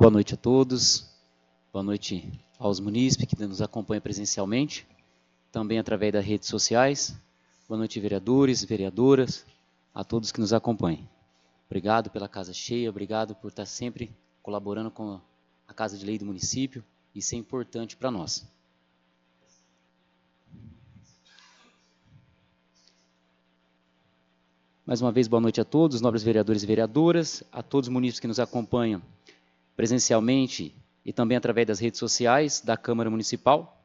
Boa noite a todos, boa noite aos munícipes que nos acompanham presencialmente, também através das redes sociais. Boa noite, vereadores, vereadoras, a todos que nos acompanham. Obrigado pela casa cheia, obrigado por estar sempre colaborando com a Casa de Lei do município, isso é importante para nós. Mais uma vez, boa noite a todos, nobres vereadores e vereadoras, a todos os munícipes que nos acompanham presencialmente e também através das redes sociais da Câmara Municipal.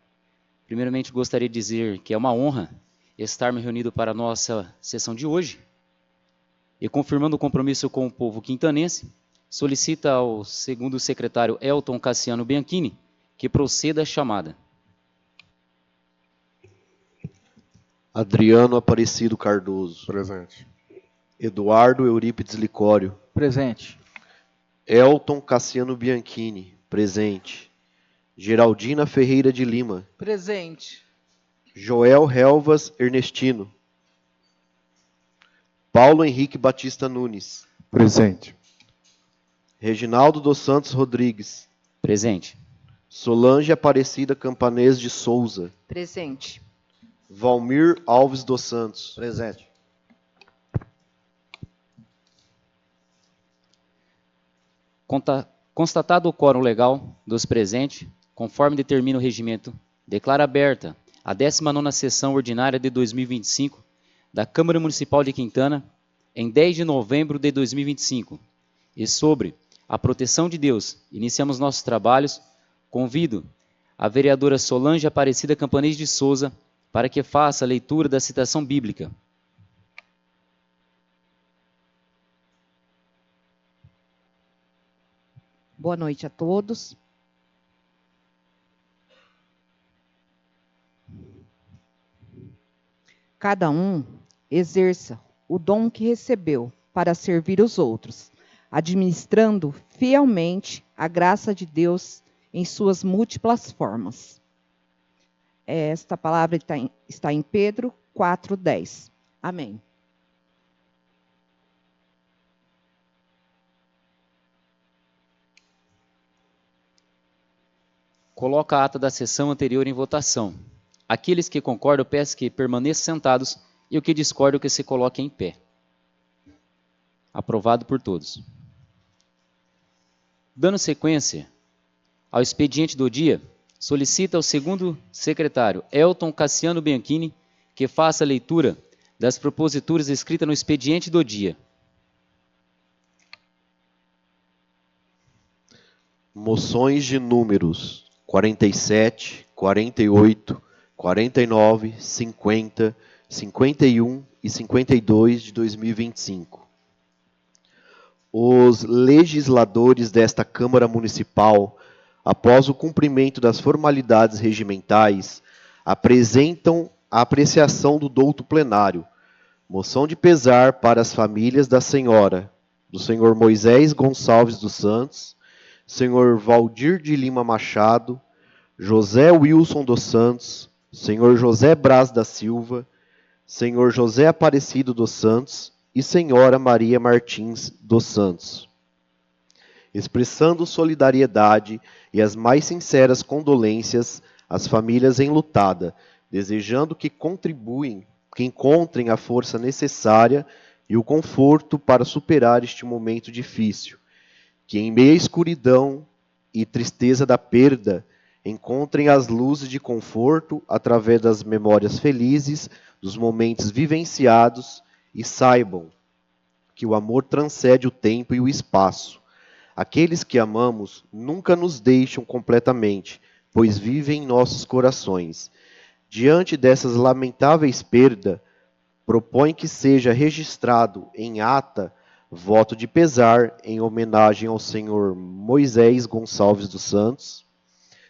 Primeiramente, gostaria de dizer que é uma honra estarmos reunidos para a nossa sessão de hoje. E confirmando o compromisso com o povo quintanense, solicita ao segundo secretário Elton Cassiano Bianchini que proceda a chamada. Adriano Aparecido Cardoso. Presente. Eduardo Eurípides Licório. Presente. Elton Cassiano Bianchini. Presente. Geraldina Ferreira de Lima. Presente. Joel Helvas Ernestino. Paulo Henrique Batista Nunes. Presente. Reginaldo dos Santos Rodrigues. Presente. Solange Aparecida Campanês de Souza. Presente. Valmir Alves dos Santos. Presente. Constatado o quórum legal dos presentes, conforme determina o regimento, declara aberta a 19ª sessão ordinária de 2025 da Câmara Municipal de Quintana, em 10 de novembro de 2025. E sobre a proteção de Deus, iniciamos nossos trabalhos. Convido a vereadora Solange Aparecida Campanês de Souza para que faça a leitura da citação bíblica. Boa noite a todos. Cada um exerça o dom que recebeu para servir os outros, administrando fielmente a graça de Deus em suas múltiplas formas. Esta palavra está em Pedro 4:10. Amém. Coloca a ata da sessão anterior em votação. Aqueles que concordam, peço que permaneçam sentados e o que discordam, que se coloquem em pé. Aprovado por todos. Dando sequência ao expediente do dia, solicita ao segundo secretário, Elton Cassiano Bianchini, que faça a leitura das proposituras escritas no expediente do dia. Moções de números 47, 48, 49, 50, 51 e 52 de 2025. Os legisladores desta Câmara Municipal, após o cumprimento das formalidades regimentais, apresentam a apreciação do douto plenário. Moção de pesar para as famílias da senhora, do senhor Moisés Gonçalves dos Santos, senhor Valdir de Lima Machado, José Wilson dos Santos, senhor José Braz da Silva, senhor José Aparecido dos Santos e senhora Maria Martins dos Santos. Expressando solidariedade e as mais sinceras condolências às famílias enlutadas, desejando que encontrem a força necessária e o conforto para superar este momento difícil, que em meio à escuridão e tristeza da perda, encontrem as luzes de conforto através das memórias felizes dos momentos vivenciados e saibam que o amor transcende o tempo e o espaço. Aqueles que amamos nunca nos deixam completamente, pois vivem em nossos corações. Diante dessas lamentáveis perdas, propõe que seja registrado em ata voto de pesar em homenagem ao senhor Moisés Gonçalves dos Santos,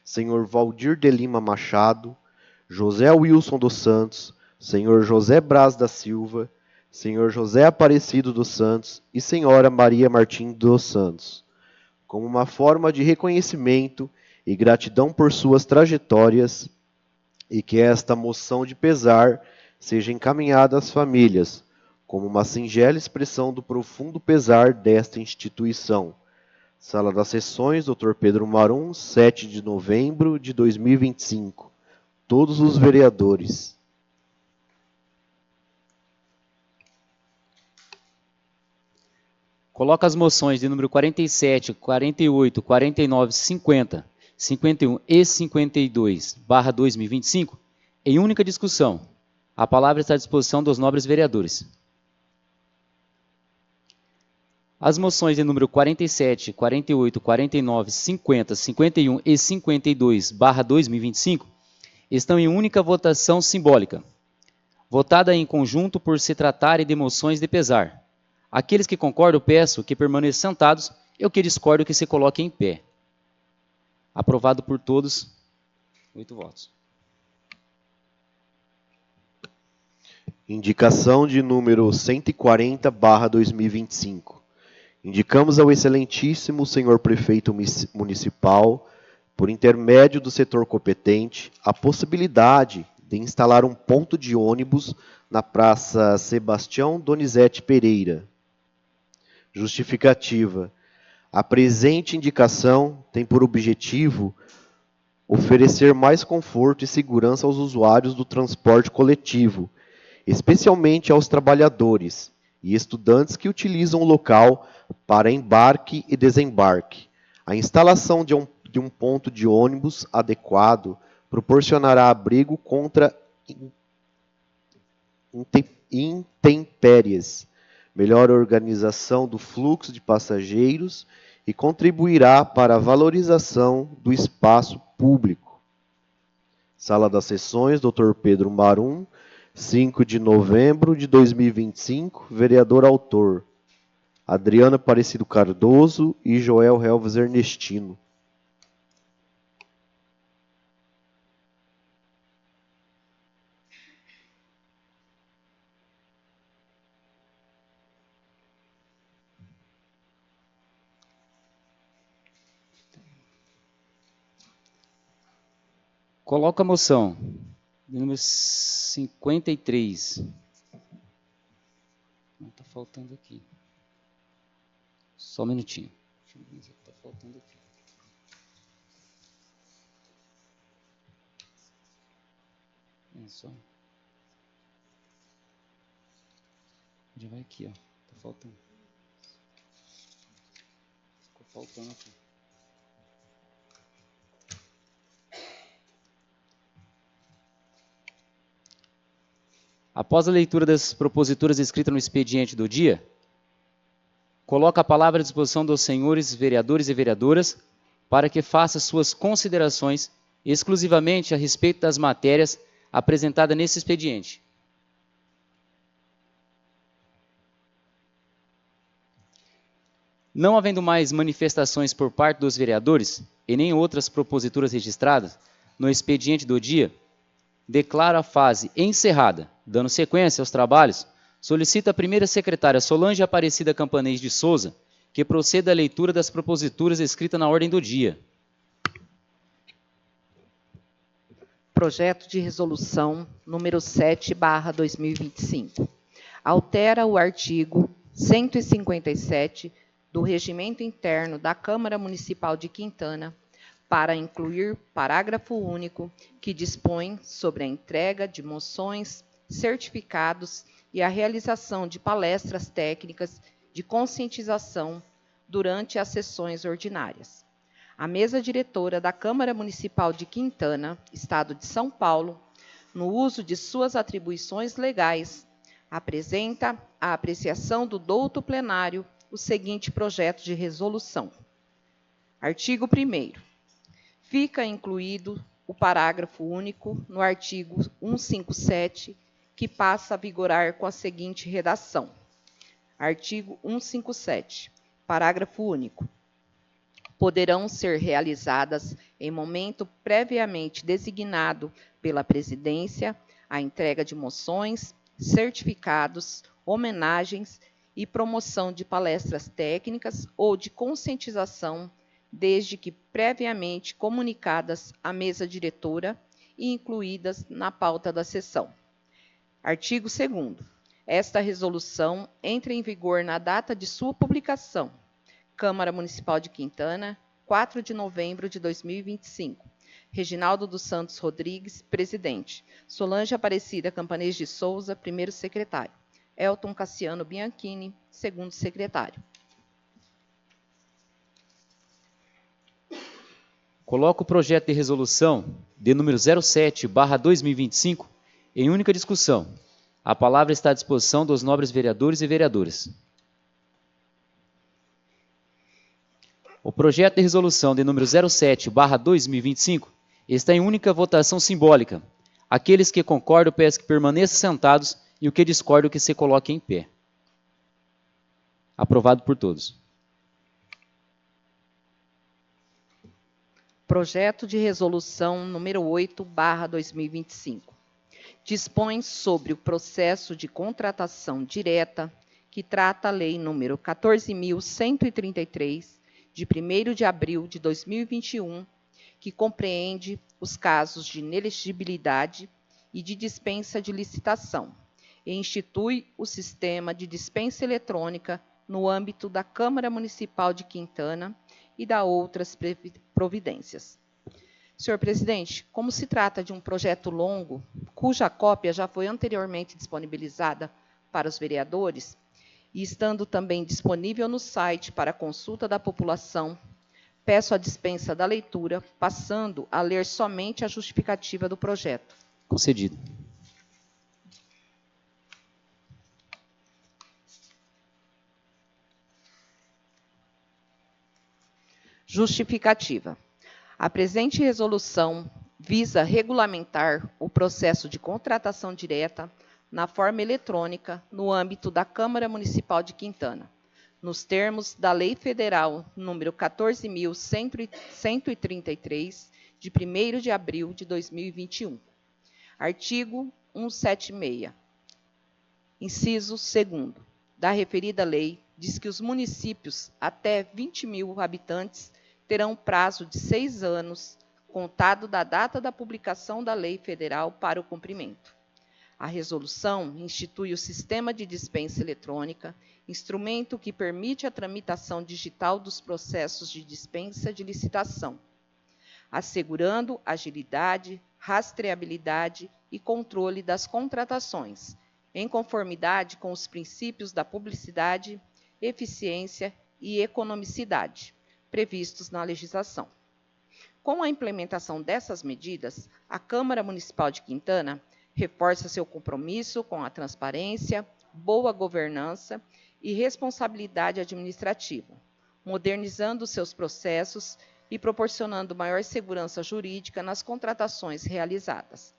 senhor Valdir de Lima Machado, José Wilson dos Santos, senhor José Braz da Silva, senhor José Aparecido dos Santos e senhora Maria Martins dos Santos, como uma forma de reconhecimento e gratidão por suas trajetórias, e que esta moção de pesar seja encaminhada às famílias, como uma singela expressão do profundo pesar desta instituição, Sala das Sessões, Dr. Pedro Marum, 7 de novembro de 2025. Todos os vereadores. Coloca as moções de número 47, 48, 49, 50, 51 e 52, barra 2025, em única discussão. A palavra está à disposição dos nobres vereadores. As moções de número 47, 48, 49, 50, 51 e 52, barra 2025, estão em única votação simbólica, votada em conjunto por se tratarem de moções de pesar. Aqueles que concordam, peço que permaneçam sentados, e o que discordo, que se coloquem em pé. Aprovado por todos, 8 votos. Indicação de número 140/2025. Indicamos ao excelentíssimo senhor prefeito municipal, por intermédio do setor competente, a possibilidade de instalar um ponto de ônibus na Praça Sebastião Donizete Pereira. Justificativa. A presente indicação tem por objetivo oferecer mais conforto e segurança aos usuários do transporte coletivo, especialmente aos trabalhadores e estudantes que utilizam o local para embarque e desembarque. A instalação de um ponto de ônibus adequado proporcionará abrigo contra intempéries, melhor organização do fluxo de passageiros e contribuirá para a valorização do espaço público. Sala das Sessões, Dr. Pedro Marum, 5 de novembro de 2025, vereador autor, Adriana Aparecido Cardoso e Joel Helves Ernestino. Coloca a moção, de número 53. Não, está faltando aqui. Só um minutinho. Deixa eu ver se está faltando aqui. É só. Já vai aqui, ó. Está faltando. Ficou faltando aqui. Após a leitura das proposituras escritas no expediente do dia, coloca a palavra à disposição dos senhores vereadores e vereadoras para que faça suas considerações exclusivamente a respeito das matérias apresentadas nesse expediente. Não havendo mais manifestações por parte dos vereadores e nem outras proposituras registradas no expediente do dia, declaro a fase encerrada. Dando sequência aos trabalhos, solicito à primeira secretária Solange Aparecida Campanês de Souza que proceda à leitura das proposituras escritas na ordem do dia. Projeto de resolução número 7/2025. Altera o artigo 157 do Regimento Interno da Câmara Municipal de Quintana para incluir parágrafo único que dispõe sobre a entrega de moções, certificados e a realização de palestras técnicas de conscientização durante as sessões ordinárias. A mesa diretora da Câmara Municipal de Quintana, Estado de São Paulo, no uso de suas atribuições legais, apresenta à apreciação do douto plenário o seguinte projeto de resolução. Artigo 1º. Fica incluído o parágrafo único no artigo 157, que passa a vigorar com a seguinte redação. Artigo 157. Parágrafo único. Poderão ser realizadas, em momento previamente designado pela presidência, a entrega de moções, certificados, homenagens e promoção de palestras técnicas ou de conscientização, desde que previamente comunicadas à mesa diretora e incluídas na pauta da sessão. Artigo 2º. Esta resolução entra em vigor na data de sua publicação, Câmara Municipal de Quintana, 4 de novembro de 2025. Reginaldo dos Santos Rodrigues, presidente. Solange Aparecida Campanês de Souza, primeiro secretário. Elton Cassiano Bianchini, segundo secretário. Coloco o projeto de resolução de número 07/2025 em única discussão. A palavra está à disposição dos nobres vereadores e vereadoras. O projeto de resolução de número 07/2025 está em única votação simbólica. Aqueles que concordam, peço que permaneçam sentados e o que discordam, que se coloquem em pé. Aprovado por todos. Projeto de resolução número 8/2025. Dispõe sobre o processo de contratação direta que trata a lei número 14.133, de 1º de abril de 2021, que compreende os casos de inelegibilidade e de dispensa de licitação, e institui o sistema de dispensa eletrônica no âmbito da Câmara Municipal de Quintana e da outras providências. Senhor presidente, como se trata de um projeto longo, cuja cópia já foi anteriormente disponibilizada para os vereadores, e estando também disponível no site para consulta da população, peço a dispensa da leitura, passando a ler somente a justificativa do projeto. Concedido. Justificativa. A presente resolução visa regulamentar o processo de contratação direta na forma eletrônica no âmbito da Câmara Municipal de Quintana, nos termos da Lei Federal número 14.133, de 1º de abril de 2021. Artigo 176. Inciso 2º. Da referida lei, diz que os municípios até 20.000 habitantes terão prazo de 6 anos, contado da data da publicação da lei federal para o cumprimento. A resolução institui o sistema de dispensa eletrônica, instrumento que permite a tramitação digital dos processos de dispensa de licitação, assegurando agilidade, rastreabilidade e controle das contratações, em conformidade com os princípios da publicidade, eficiência e economicidade, previstos na legislação. Com a implementação dessas medidas, a Câmara Municipal de Quintana reforça seu compromisso com a transparência, boa governança e responsabilidade administrativa, modernizando seus processos e proporcionando maior segurança jurídica nas contratações realizadas.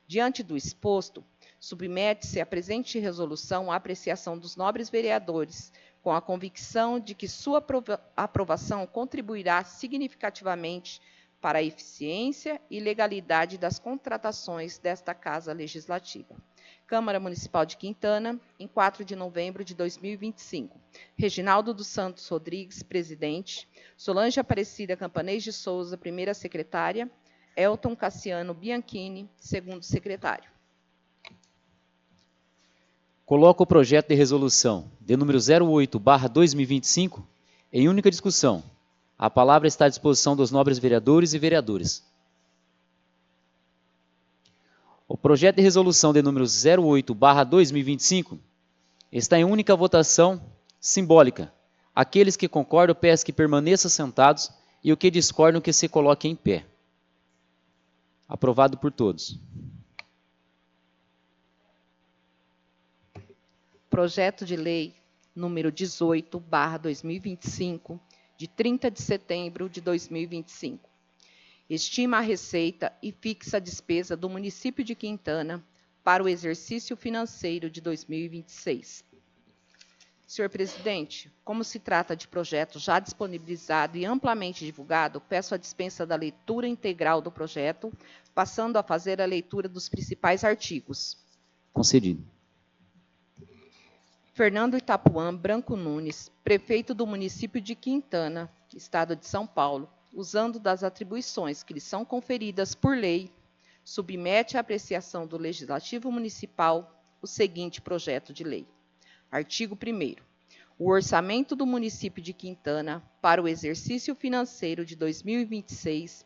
Diante do exposto, submete-se a presente resolução à apreciação dos nobres vereadores, com a convicção de que sua aprovação contribuirá significativamente para a eficiência e legalidade das contratações desta Casa Legislativa. Câmara Municipal de Quintana, em 4 de novembro de 2025. Reginaldo dos Santos Rodrigues, presidente. Solange Aparecida Campanês de Souza, primeira secretária. Elton Cassiano Bianchini, segundo secretário. Coloco o projeto de resolução de número 08/2025 em única discussão. A palavra está à disposição dos nobres vereadores e vereadoras. O projeto de resolução de número 08/2025 está em única votação simbólica. Aqueles que concordam, peço que permaneçam sentados e o que discordam, que se coloquem em pé. Aprovado por todos. Projeto de lei número 18/2025, de 30 de setembro de 2025. Estima a receita e fixa a despesa do município de Quintana para o exercício financeiro de 2026. Senhor presidente, como se trata de projeto já disponibilizado e amplamente divulgado, peço a dispensa da leitura integral do projeto, passando a fazer a leitura dos principais artigos. Concedido. Fernando Itapuã Branco Nunes, prefeito do município de Quintana, estado de São Paulo, usando das atribuições que lhe são conferidas por lei, submete à apreciação do Legislativo Municipal o seguinte projeto de lei. Artigo 1º. O orçamento do município de Quintana para o exercício financeiro de 2026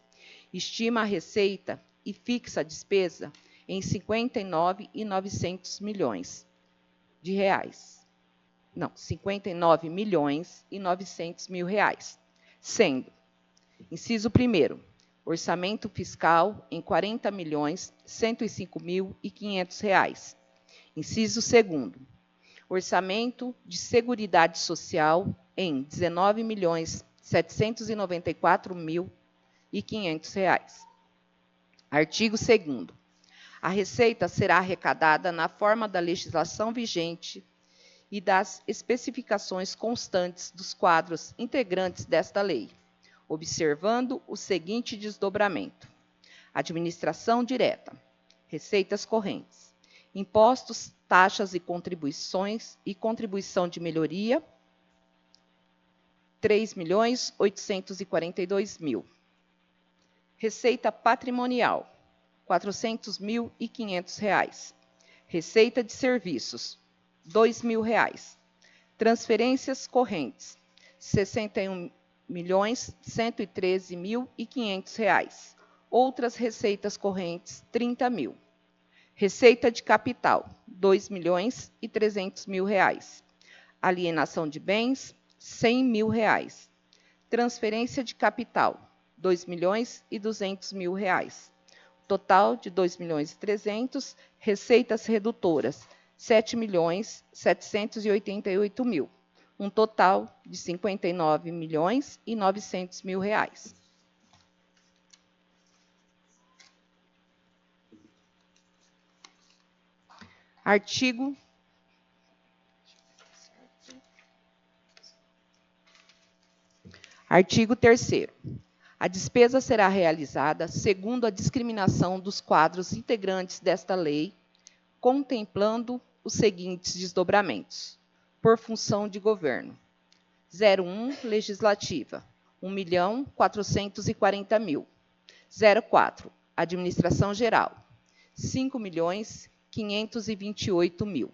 estima a receita e fixa a despesa em 59.900 milhões de reais. Não, 59.900.000 reais, sendo, inciso 1º, orçamento fiscal em 40.105.500 reais. Inciso 2º, orçamento de Seguridade Social em 19.794.500 reais. Artigo 2º. A receita será arrecadada na forma da legislação vigente e das especificações constantes dos quadros integrantes desta lei, observando o seguinte desdobramento: administração direta, receitas correntes, impostos, taxas e contribuições e contribuição de melhoria, 3.842.000. Receita patrimonial, 400.500 reais. Receita de serviços, 2.000 reais. Transferências correntes, 61.113.500 reais. Outras receitas correntes, 30.000. Receita de capital, 2.300.000 reais. Alienação de bens, 100.000 reais. Transferência de capital, 2.200.000 reais. Total de 2.300.000. Receitas redutoras, 7.788.000. Um total de 59.900.000 reais. Artigo 3º. A despesa será realizada segundo a discriminação dos quadros integrantes desta lei, contemplando os seguintes desdobramentos: por função de governo. 01, legislativa, 1.440.000. 04, administração geral, 5.528.000.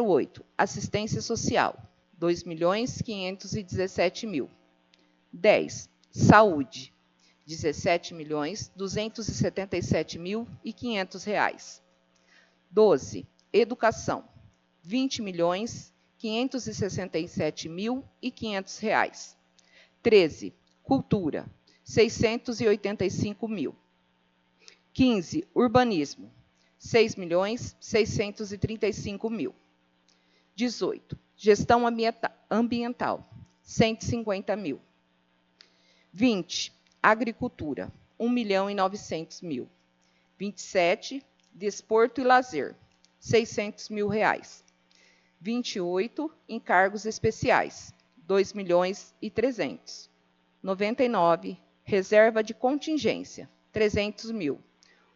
08, assistência social, 2.517.000. 10, saúde, 17.277.500 reais. 12, educação, 20.567.500 reais. 13, cultura, 685.000. 15, urbanismo, 6.635.000. 18, gestão ambiental, 150.000. 20, agricultura, 1.900.000. 27, desporto e lazer, 600.000 reais. 28, encargos especiais, 2.300.000. 99, reserva de contingência, 300.000.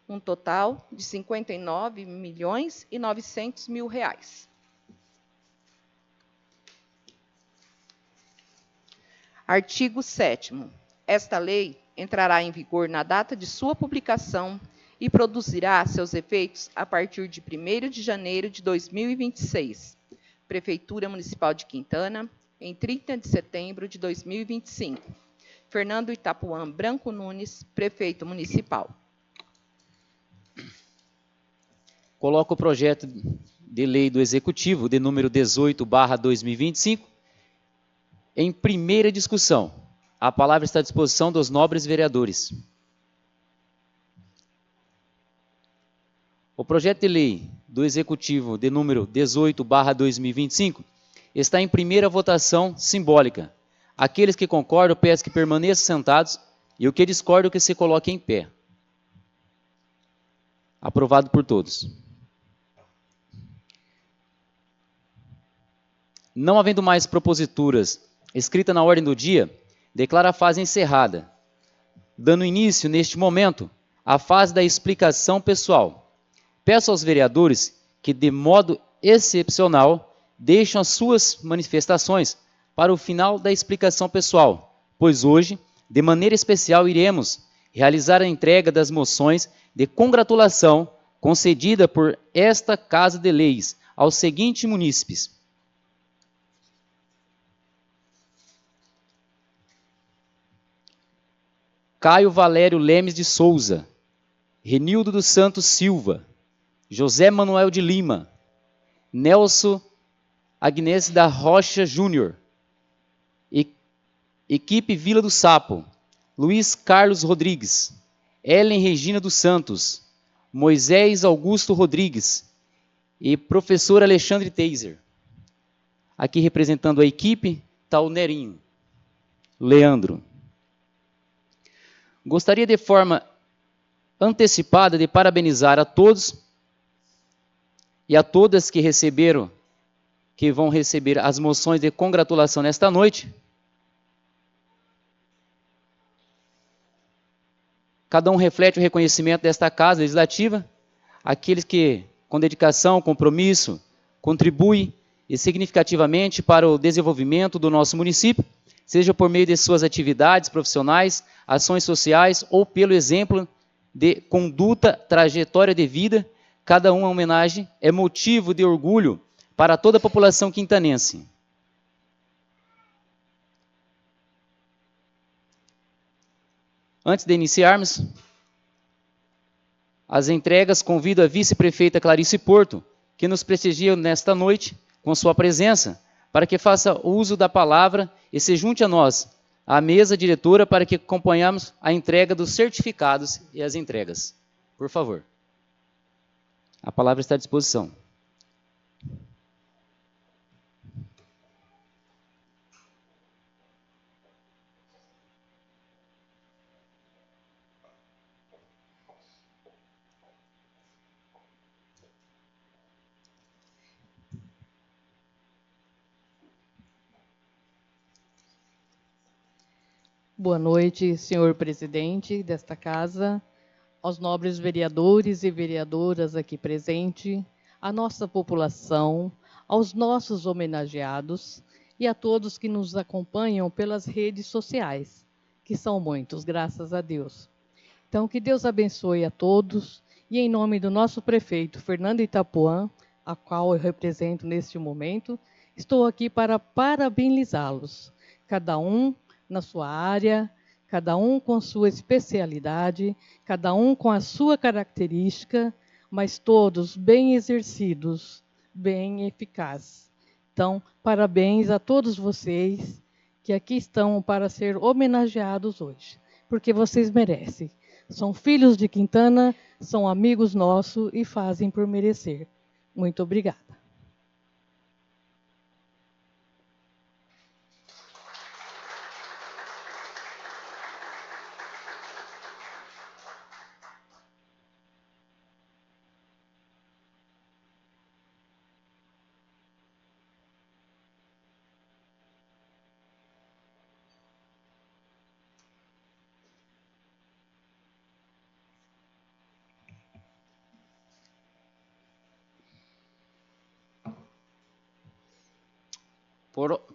Um total de 59.900.000 reais. Artigo 7º. Esta lei entrará em vigor na data de sua publicação e produzirá seus efeitos a partir de 1º de janeiro de 2026. Prefeitura Municipal de Quintana, em 30 de setembro de 2025. Fernando Itapuã Branco Nunes, Prefeito Municipal. Coloco o projeto de lei do Executivo, de número 18/2025, em primeira discussão. A palavra está à disposição dos nobres vereadores. O projeto de lei do Executivo, de número 18/2025, está em primeira votação simbólica. Aqueles que concordam, peço que permaneçam sentados, e o que discordam, que se coloquem em pé. Aprovado por todos. Não havendo mais proposituras escritas na ordem do dia, declaro a fase encerrada, dando início, neste momento, à fase da explicação pessoal. Peço aos vereadores que, de modo excepcional, deixem as suas manifestações para o final da explicação pessoal, pois hoje, de maneira especial, iremos realizar a entrega das moções de congratulação concedida por esta Casa de Leis aos seguintes munícipes: Caio Valério Lemes de Souza, Renildo dos Santos Silva, José Manuel de Lima, Nelson Agnese da Rocha Júnior, equipe Vila do Sapo, Luiz Carlos Rodrigues, Ellen Regina dos Santos, Moisés Augusto Rodrigues e professor Alexandre Teiser. Aqui representando a equipe está o Nerinho, Leandro. Gostaria de forma antecipada de parabenizar a todos e a todas que vão receber as moções de congratulação nesta noite. Cada um reflete o reconhecimento desta Casa Legislativa, aqueles que, com dedicação, compromisso, contribuem e significativamente para o desenvolvimento do nosso município, seja por meio de suas atividades profissionais, ações sociais ou pelo exemplo de conduta, trajetória de vida. Cada uma homenagem é motivo de orgulho para toda a população quintanense. Antes de iniciarmos as entregas, convido a vice-prefeita Clarice Porto, que nos prestigia nesta noite com sua presença, para que faça uso da palavra e se junte a nós, à mesa diretora, para que acompanhamos a entrega dos certificados e as entregas. Por favor. A palavra está à disposição. Boa noite, senhor presidente desta casa, aos nobres vereadores e vereadoras aqui presentes, à nossa população, aos nossos homenageados e a todos que nos acompanham pelas redes sociais, que são muitos, graças a Deus. Então, que Deus abençoe a todos e em nome do nosso prefeito, Fernando Itapuã, a qual eu represento neste momento, estou aqui para parabenizá-los, cada um na sua área, cada um com sua especialidade, cada um com a sua característica, mas todos bem exercidos, bem eficazes. Então, parabéns a todos vocês que aqui estão para ser homenageados hoje, porque vocês merecem. São filhos de Quintana, são amigos nossos e fazem por merecer. Muito obrigada.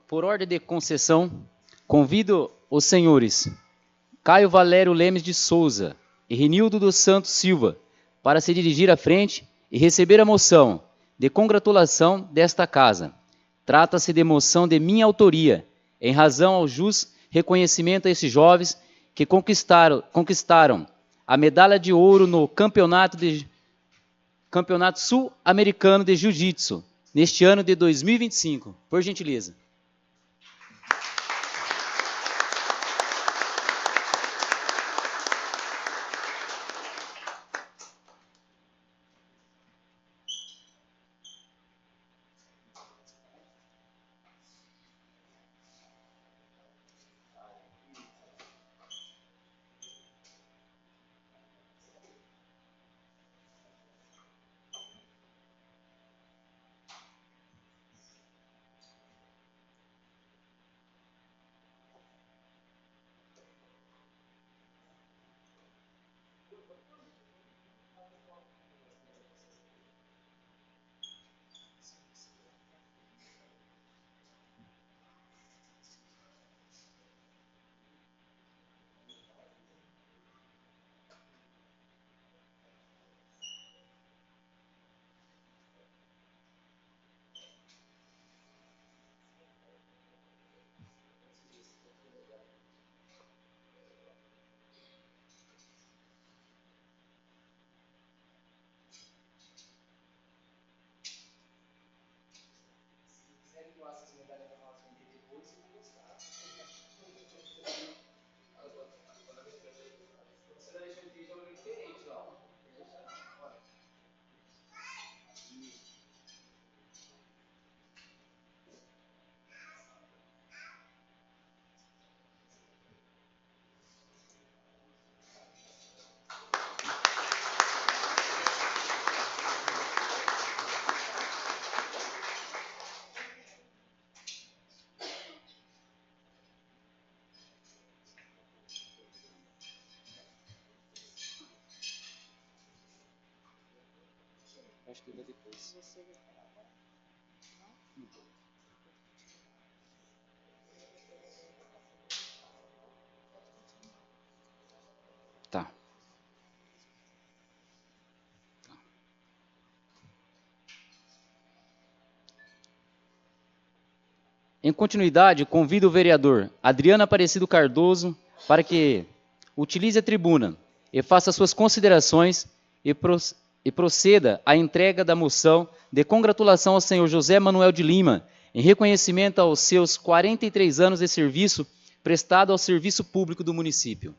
Por ordem de concessão, convido os senhores Caio Valério Lemes de Souza e Renildo dos Santos Silva para se dirigir à frente e receber a moção de congratulação desta casa. Trata-se de moção de minha autoria, em razão ao justo reconhecimento a esses jovens que conquistaram a medalha de ouro no Campeonato Sul-Americano de Jiu-Jitsu, neste ano de 2025. Por gentileza. Acho que vai depois. Tá. Em continuidade, convido o vereador Adriano Aparecido Cardoso para que utilize a tribuna e faça suas considerações e proceda à entrega da moção de congratulação ao senhor José Manuel de Lima, em reconhecimento aos seus 43 anos de serviço prestado ao serviço público do município.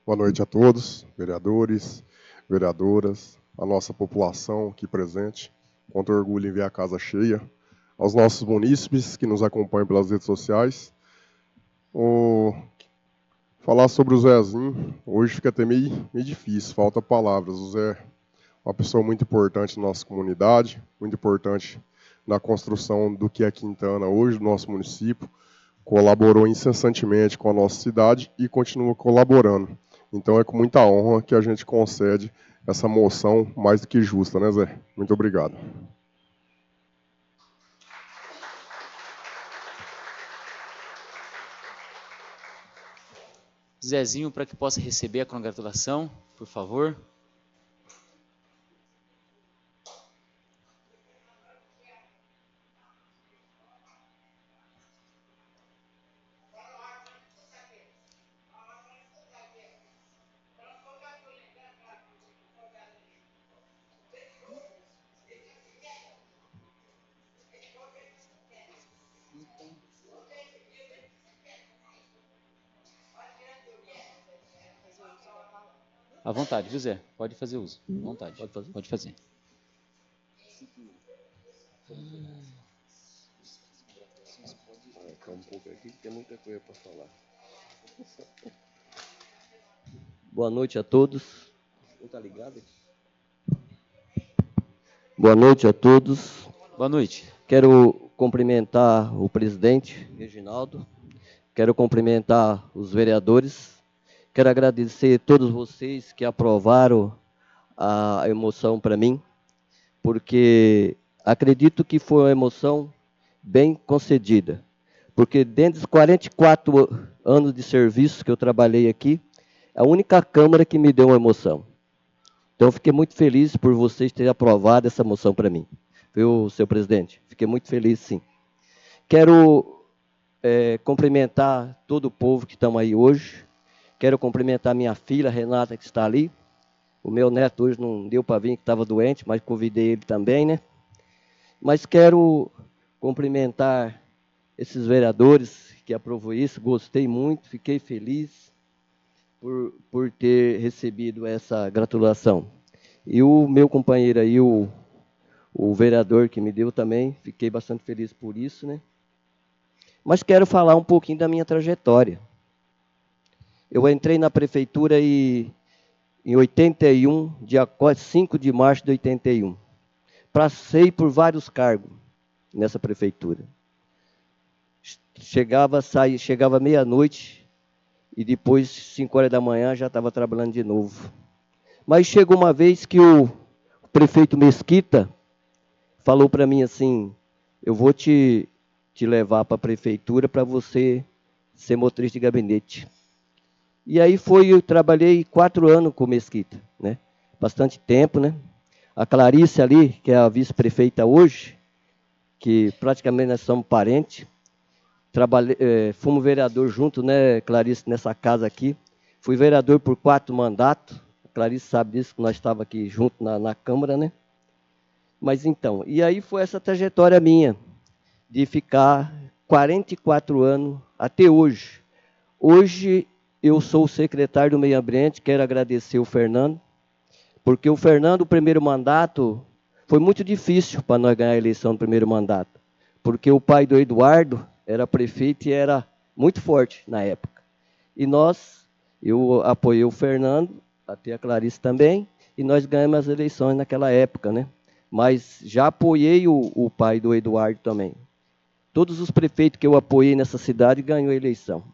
Boa noite a todos, vereadores, vereadoras, a nossa população aqui presente. Quanto orgulho em ver a casa cheia. Aos nossos munícipes que nos acompanham pelas redes sociais. Falar sobre o Zezinho, hoje fica até meio difícil, falta palavras. O Zé é uma pessoa muito importante na nossa comunidade, muito importante na construção do que é Quintana hoje, do nosso município. Colaborou incessantemente com a nossa cidade e continua colaborando. Então é com muita honra que a gente concede essa moção mais do que justa, né, Zé? Muito obrigado. Zezinho, para que possa receber a congratulação, por favor. À vontade, José, pode fazer uso. À vontade. Pode fazer? Pode fazer. Calma um pouco aqui, que tem muita coisa para falar. Boa noite a todos. Não está ligado? Boa noite a todos. Boa noite. Quero cumprimentar o presidente, Reginaldo. Quero cumprimentar os vereadores. Quero agradecer a todos vocês que aprovaram a emoção para mim, porque acredito que foi uma emoção bem concedida. Porque dentro dos 44 anos de serviço que eu trabalhei aqui, a única Câmara que me deu uma emoção. Então, eu fiquei muito feliz por vocês terem aprovado essa moção para mim. Viu, seu presidente? Fiquei muito feliz, sim. Quero cumprimentar todo o povo que estão aí hoje. Quero cumprimentar minha filha, Renata, que está ali. O meu neto hoje não deu para vir, que estava doente, mas convidei ele também, né? Mas quero cumprimentar esses vereadores que aprovou isso. Gostei muito, fiquei feliz por ter recebido essa gratulação. E o meu companheiro aí, o vereador que me deu também, fiquei bastante feliz por isso, né? Mas quero falar um pouquinho da minha trajetória. Eu entrei na prefeitura em 81, dia 5 de março de 81. Passei por vários cargos nessa prefeitura. Chegava meia-noite e depois, 5 horas da manhã, já estava trabalhando de novo. Mas chegou uma vez que o prefeito Mesquita falou para mim assim: eu vou te levar para a prefeitura para você ser motorista de gabinete. E aí eu trabalhei 4 anos com o Mesquita, né? Bastante tempo, né? A Clarice ali, que é a vice-prefeita hoje, que praticamente nós somos parentes, fomos vereador junto, né, Clarice, nessa casa aqui. Fui vereador por 4 mandatos. A Clarice sabe disso, que nós estávamos aqui junto na Câmara, né? Mas então, e aí foi essa trajetória minha, de ficar 44 anos até hoje. Hoje eu sou o secretário do Meio Ambiente, quero agradecer o Fernando, porque o Fernando, o primeiro mandato, foi muito difícil para nós ganhar a eleição no primeiro mandato, porque o pai do Eduardo era prefeito e era muito forte na época. E eu apoiei o Fernando, até a Clarice também, e nós ganhamos as eleições naquela época, né? Mas já apoiei o pai do Eduardo também. todos os prefeitos que eu apoiei nessa cidade ganhou a eleição,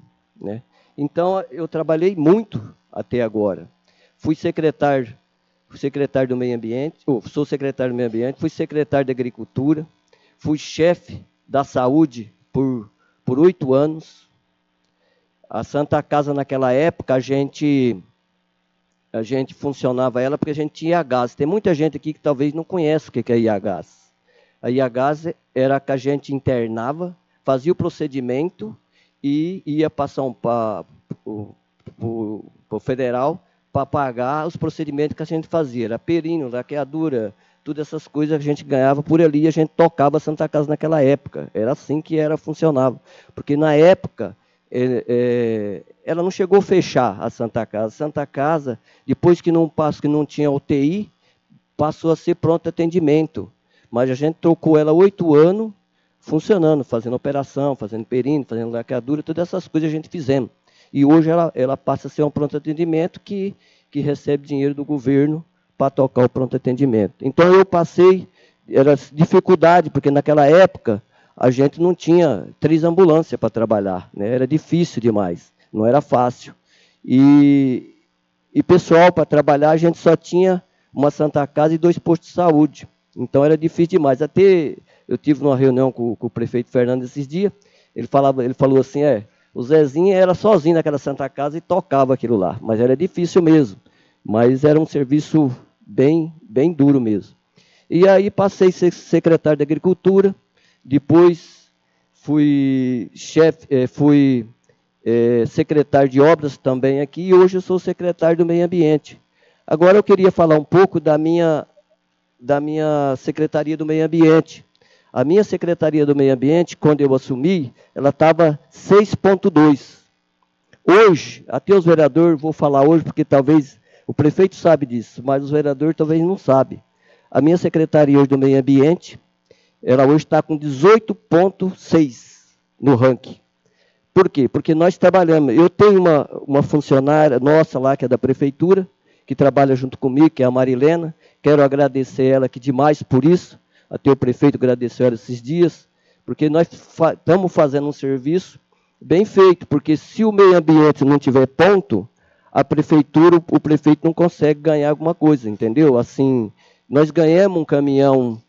né? Então, eu trabalhei muito até agora. Fui secretário do Meio Ambiente, sou secretário do Meio Ambiente, fui secretário de Agricultura, fui chefe da Saúde por 8 anos. A Santa Casa, naquela época, a gente funcionava ela porque a gente tinha IAGAS. Tem muita gente aqui que talvez não conhece o que é IAGAS. A IAGAS era que a gente internava, fazia o procedimento e ia passar para o federal para pagar os procedimentos que a gente fazia. Era períneo, laqueadura, todas essas coisas a gente ganhava por ali e a gente tocava a Santa Casa naquela época. Era assim que funcionava. Porque na época, ela não chegou a fechar a Santa Casa. A Santa Casa, depois que não tinha UTI, passou a ser pronto atendimento. Mas a gente trocou ela 8 anos funcionando, fazendo operação, fazendo períneo, fazendo laqueadura, todas essas coisas a gente fizemos. E hoje ela passa a ser um pronto atendimento que recebe dinheiro do governo para tocar o pronto atendimento. Então eu passei, era dificuldade, porque naquela época a gente não tinha 3 ambulâncias para trabalhar, né? Era difícil demais, não era fácil. E pessoal para trabalhar a gente só tinha uma Santa Casa e 2 postos de saúde. Então era difícil demais. Até eu tive uma reunião com o prefeito Fernando esses dias, ele falou assim, o Zezinho era sozinho naquela Santa Casa e tocava aquilo lá, mas era difícil mesmo. Mas era um serviço bem duro mesmo. E aí passei a ser secretário de Agricultura, depois fui secretário de Obras também aqui, e hoje eu sou secretário do Meio Ambiente. Agora eu queria falar um pouco da minha Secretaria do Meio Ambiente. A minha Secretaria do Meio Ambiente, quando eu assumi, ela estava 6,2. Hoje, até os vereadores, vou falar hoje, porque talvez o prefeito sabe disso, mas os vereadores talvez não sabem. A minha Secretaria hoje do Meio Ambiente, ela hoje está com 18,6 no ranking. Por quê? Porque nós trabalhamos, eu tenho uma funcionária nossa lá, que é da prefeitura, que trabalha junto comigo, que é a Marilena. Quero agradecer ela aqui demais por isso. Até o prefeito agradeceu ela esses dias, porque nós estamos fazendo um serviço bem feito, porque se o meio ambiente não tiver ponto, o prefeito não consegue ganhar alguma coisa, entendeu? Assim, nós ganhamos um caminhão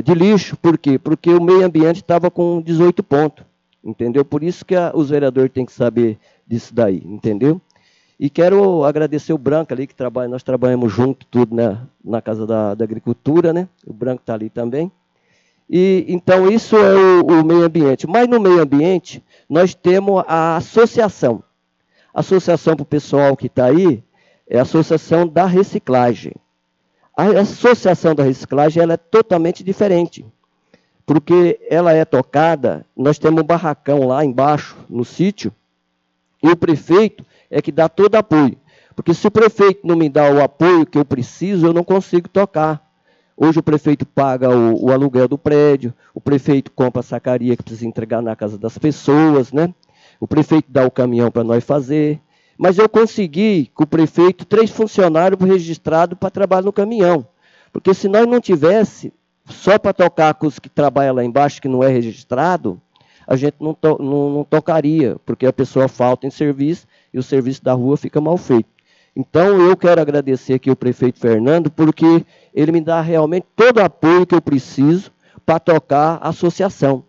de lixo, por quê? Porque o meio ambiente estava com 18 pontos, entendeu? Por isso que os vereadores têm que saber disso daí, entendeu? E quero agradecer o Branco ali, nós trabalhamos junto, tudo na Casa da Agricultura, né? O Branco está ali também. E, então, isso é o meio ambiente. Mas no meio ambiente, nós temos a associação. A associação para o pessoal que está aí é a Associação da Reciclagem. A Associação da Reciclagem ela é totalmente diferente, porque ela é tocada, nós temos um barracão lá embaixo, no sítio, e o prefeito é que dá todo apoio. Porque se o prefeito não me dá o apoio que eu preciso, eu não consigo tocar. Hoje o prefeito paga o aluguel do prédio, o prefeito compra a sacaria que precisa entregar na casa das pessoas, né? O prefeito dá o caminhão para nós fazer. Mas eu consegui, com o prefeito, 3 funcionários registrados para trabalhar no caminhão. Porque se nós não tivesse, só para tocar com os que trabalham lá embaixo, que não é registrado, a gente não tocaria, porque a pessoa falta em serviço e o serviço da rua fica mal feito. Então, eu quero agradecer aqui o prefeito Fernando, porque ele me dá realmente todo o apoio que eu preciso para tocar a associação.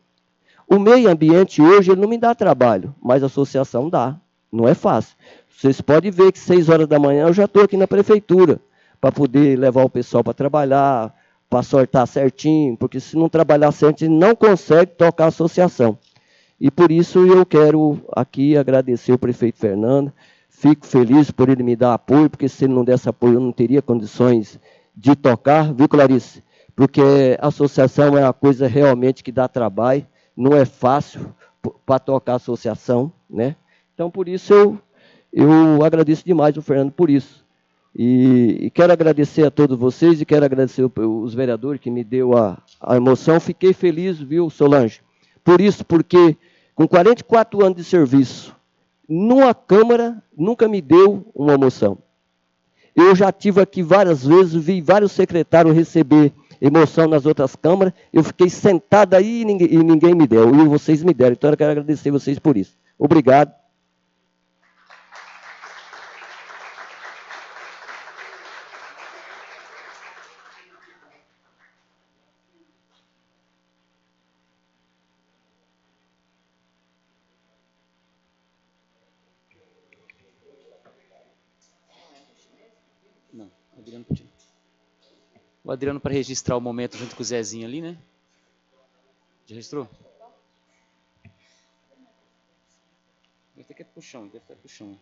O meio ambiente hoje ele não me dá trabalho, mas a associação dá. Não é fácil. Vocês podem ver que 6 horas da manhã eu já estou aqui na prefeitura, para poder levar o pessoal para trabalhar, para sortar certinho, porque se não trabalhar certo, não consegue tocar a associação. E por isso eu quero aqui agradecer o prefeito Fernando. Fico feliz por ele me dar apoio, porque se ele não desse apoio eu não teria condições de tocar, viu, Clarice? Porque a associação é uma coisa realmente que dá trabalho, não é fácil para tocar a associação, né? Então, por isso, eu agradeço demais o Fernando por isso. E quero agradecer a todos vocês e quero agradecer os vereadores que me deu a emoção. Fiquei feliz, viu, Solange? Por isso, porque com 44 anos de serviço, numa Câmara, nunca me deu uma emoção. Eu já tive aqui várias vezes, vi vários secretários receber emoção nas outras câmaras, eu fiquei sentado aí e ninguém me deu, e vocês me deram. Então eu quero agradecer vocês por isso. Obrigado. Não, Adriano podia. O Adriano para registrar o momento junto com o Zezinho ali, né? Já registrou? Deve ter que ir pro chão, deve estar pro chão.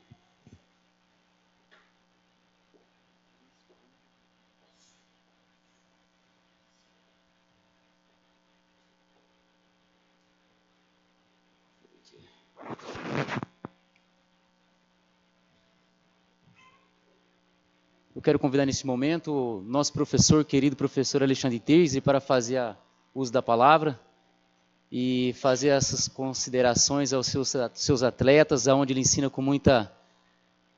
Eu quero convidar nesse momento o nosso professor, querido professor Alexandre Terzi, para fazer uso da palavra e fazer essas considerações aos seus atletas, aonde ele ensina com muita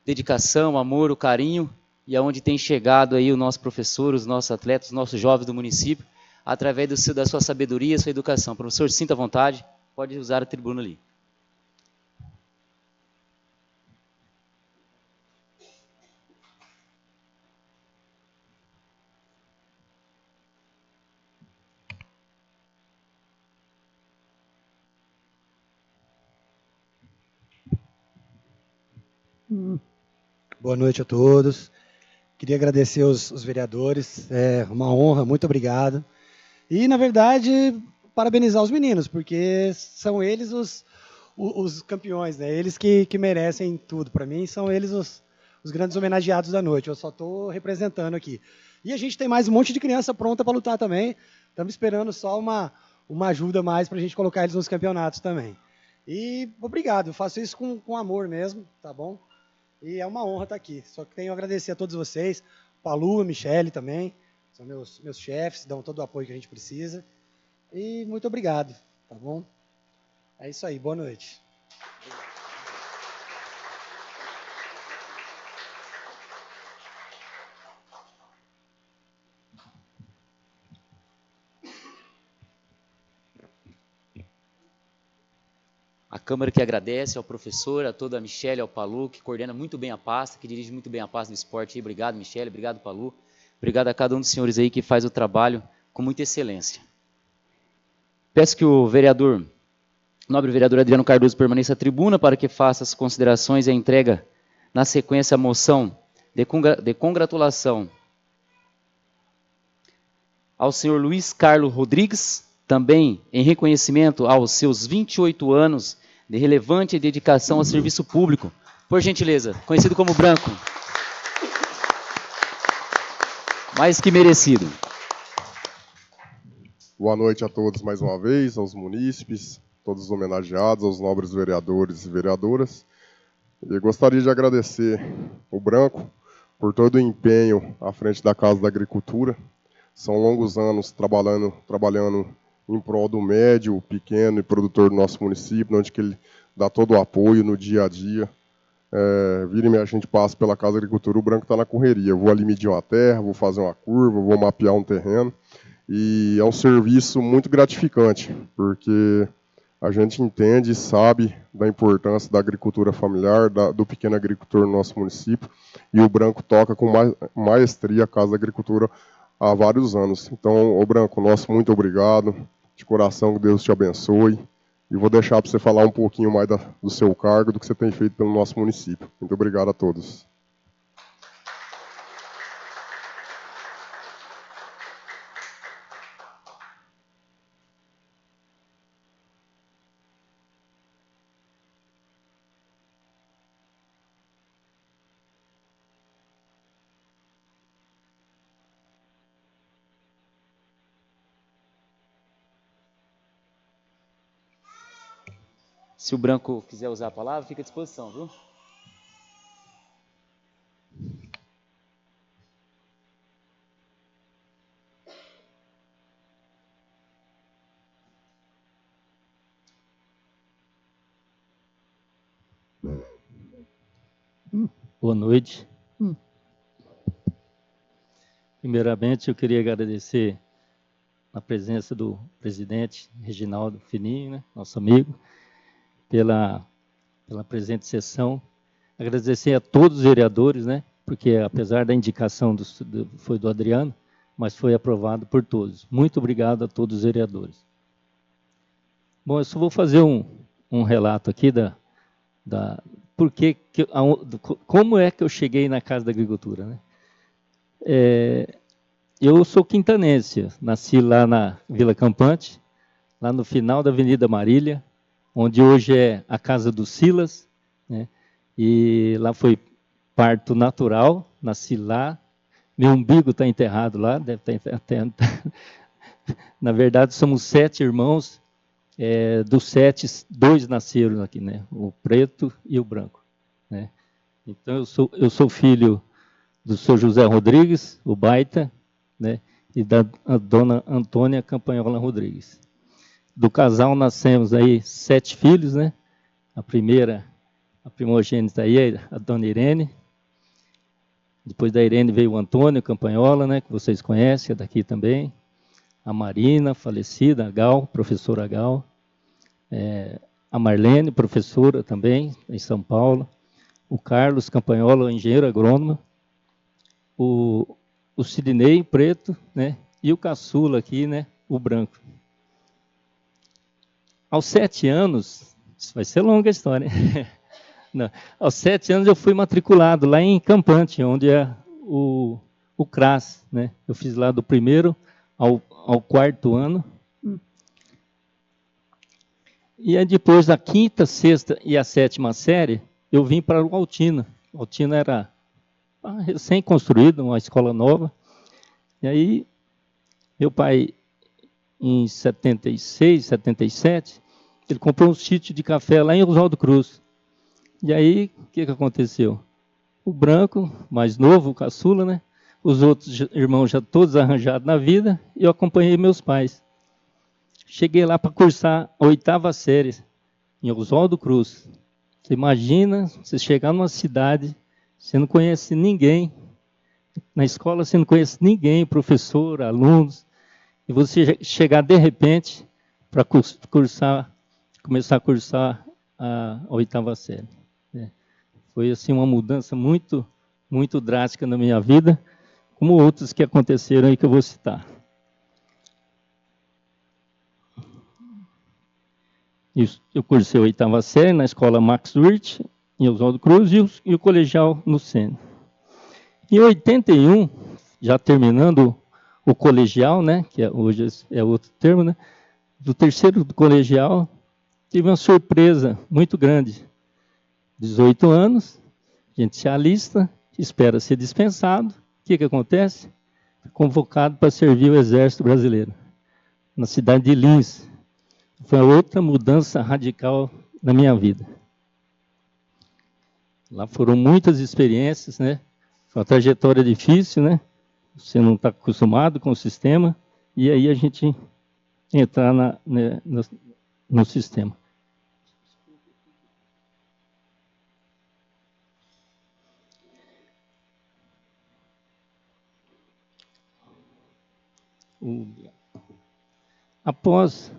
dedicação, amor, o carinho, e aonde tem chegado aí o nosso professor, os nossos atletas, os nossos jovens do município, através da sua sabedoria, sua educação. Professor, sinta à vontade, pode usar a tribuna ali. Boa noite a todos. Queria agradecer os vereadores, é uma honra, muito obrigado. E, na verdade, parabenizar os meninos, porque são eles os campeões, né? Eles que merecem tudo. Para mim, são eles os grandes homenageados da noite. Eu só estou representando aqui. E a gente tem mais um monte de criança pronta para lutar também. Estamos esperando só uma ajuda mais para a gente colocar eles nos campeonatos também. E obrigado, eu faço isso com amor mesmo, tá bom? E é uma honra estar aqui. Só que tenho a agradecer a todos vocês, Palu, a Michele também, são meus chefes, dão todo o apoio que a gente precisa. E muito obrigado, tá bom? É isso aí, boa noite. A Câmara que agradece ao professor, a toda a Michele, ao Palu, que coordena muito bem a pasta, que dirige muito bem a pasta do esporte. Obrigado, Michele, obrigado, Palu. Obrigado a cada um dos senhores aí que faz o trabalho com muita excelência. Peço que o nobre vereador Adriano Cardoso permaneça à tribuna para que faça as considerações e a entrega, na sequência, a moção de congratulação ao senhor Luiz Carlos Rodrigues, também em reconhecimento aos seus 28 anos de relevante dedicação ao serviço público. Por gentileza, conhecido como Branco. Mais que merecido. Boa noite a todos mais uma vez, aos munícipes, todos os homenageados, aos nobres vereadores e vereadoras. E gostaria de agradecer o Branco por todo o empenho à frente da Casa da Agricultura. São longos anos trabalhando em prol do médio, pequeno e produtor do nosso município, onde que ele dá todo o apoio no dia a dia. Vira e mexe, a gente passa pela Casa da Agricultura, o Branco está na correria. Eu vou ali medir uma terra, vou fazer uma curva, vou mapear um terreno. E é um serviço muito gratificante, porque a gente entende e sabe da importância da agricultura familiar, do pequeno agricultor no nosso município, e o Branco toca com maestria a Casa da Agricultura há vários anos. Então, ô Branco, nosso muito obrigado, de coração, que Deus te abençoe, e vou deixar para você falar um pouquinho mais do seu cargo, do que você tem feito pelo nosso município. Muito obrigado a todos. Se o Branco quiser usar a palavra, fica à disposição, viu? Boa noite. Primeiramente, eu queria agradecer na presença do presidente Reginaldo Fininho, né, nosso amigo, pela presente sessão. Agradecer a todos os vereadores, né, porque apesar da indicação foi do Adriano, mas foi aprovado por todos. Muito obrigado a todos os vereadores. Bom, eu só vou fazer um relato aqui como é que eu cheguei na Casa da Agricultura, né? Eu sou quintanense, nasci lá na Vila Campante, lá no final da Avenida Marília, onde hoje é a Casa do Silas, né? E lá foi parto natural, nasci lá, meu umbigo está enterrado lá, deve estar até... Na verdade, somos 7 irmãos, dos 7, 2 nasceram aqui, né? O preto e o branco, né? Então, eu sou filho do senhor José Rodrigues, o Baita, né? E da dona Antônia Campanhola Rodrigues. Do casal nascemos aí 7 filhos, né? A primogênita aí é a dona Irene. Depois da Irene veio o Antônio Campanhola, né? Que vocês conhecem, é daqui também. A Marina, falecida, a Gal, professora Gal. A Marlene, professora também, em São Paulo. O Carlos Campanhola, engenheiro agrônomo. O Sidney, preto, né? E o caçula aqui, né? O branco. Aos 7 anos, isso vai ser longa a história, não, aos 7 anos eu fui matriculado lá em Campante, onde é o CRAS, né? Eu fiz lá do 1º ao 4º ano. E aí depois da 5ª, 6ª e a 7ª série, eu vim para o Altina. O Altina era recém-construído, uma escola nova. E aí, meu pai, em 76, 77, ele comprou um sítio de café lá em Oswaldo Cruz. E aí, o que aconteceu? O branco, mais novo, o caçula, né? Os outros irmãos já todos arranjados na vida, e eu acompanhei meus pais. Cheguei lá para cursar a 8ª série, em Oswaldo Cruz. Você imagina, você chegar numa cidade, você não conhece ninguém, na escola você não conhece ninguém, professor, alunos, e você chegar de repente para começar a cursar a 8ª série. Foi assim uma mudança muito, muito drástica na minha vida, como outras que aconteceram aí que eu vou citar. Eu cursei a 8ª série na escola Max Wirth, em Oswaldo Cruz, e o colegial no Sena. Em 81, já terminando o colegial, né, que hoje é outro termo, né, do 3º do colegial, tive uma surpresa muito grande. 18 anos, a gente se alista, espera ser dispensado. O que acontece? Convocado para servir o Exército Brasileiro, na cidade de Lins. Foi outra mudança radical na minha vida. Lá foram muitas experiências, né? Foi uma trajetória difícil, né? Você não está acostumado com o sistema, e aí a gente entrar no sistema. Após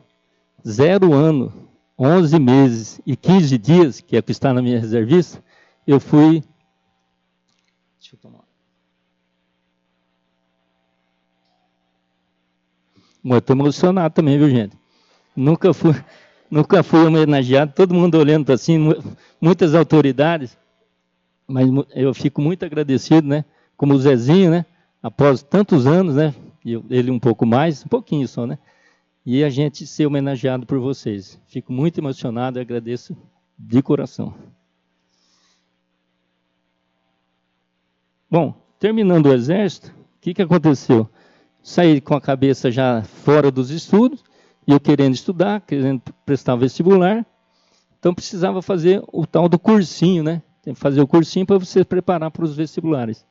0 ano, 11 meses e 15 dias, que é o que está na minha reservista, eu fui... Deixa eu tomar. Eu estou emocionado também, viu, gente? Nunca fui homenageado, todo mundo olhando para cima, muitas autoridades, mas eu fico muito agradecido, né? Como o Zezinho, né? Após tantos anos, né? Ele um pouco mais, um pouquinho só, né? E a gente ser homenageado por vocês. Fico muito emocionado e agradeço de coração. Bom, terminando o Exército, o que aconteceu? Saí com a cabeça já fora dos estudos, e eu querendo estudar, querendo prestar vestibular, então precisava fazer o tal do cursinho, né? Tem que fazer o cursinho para você se preparar para os vestibulares.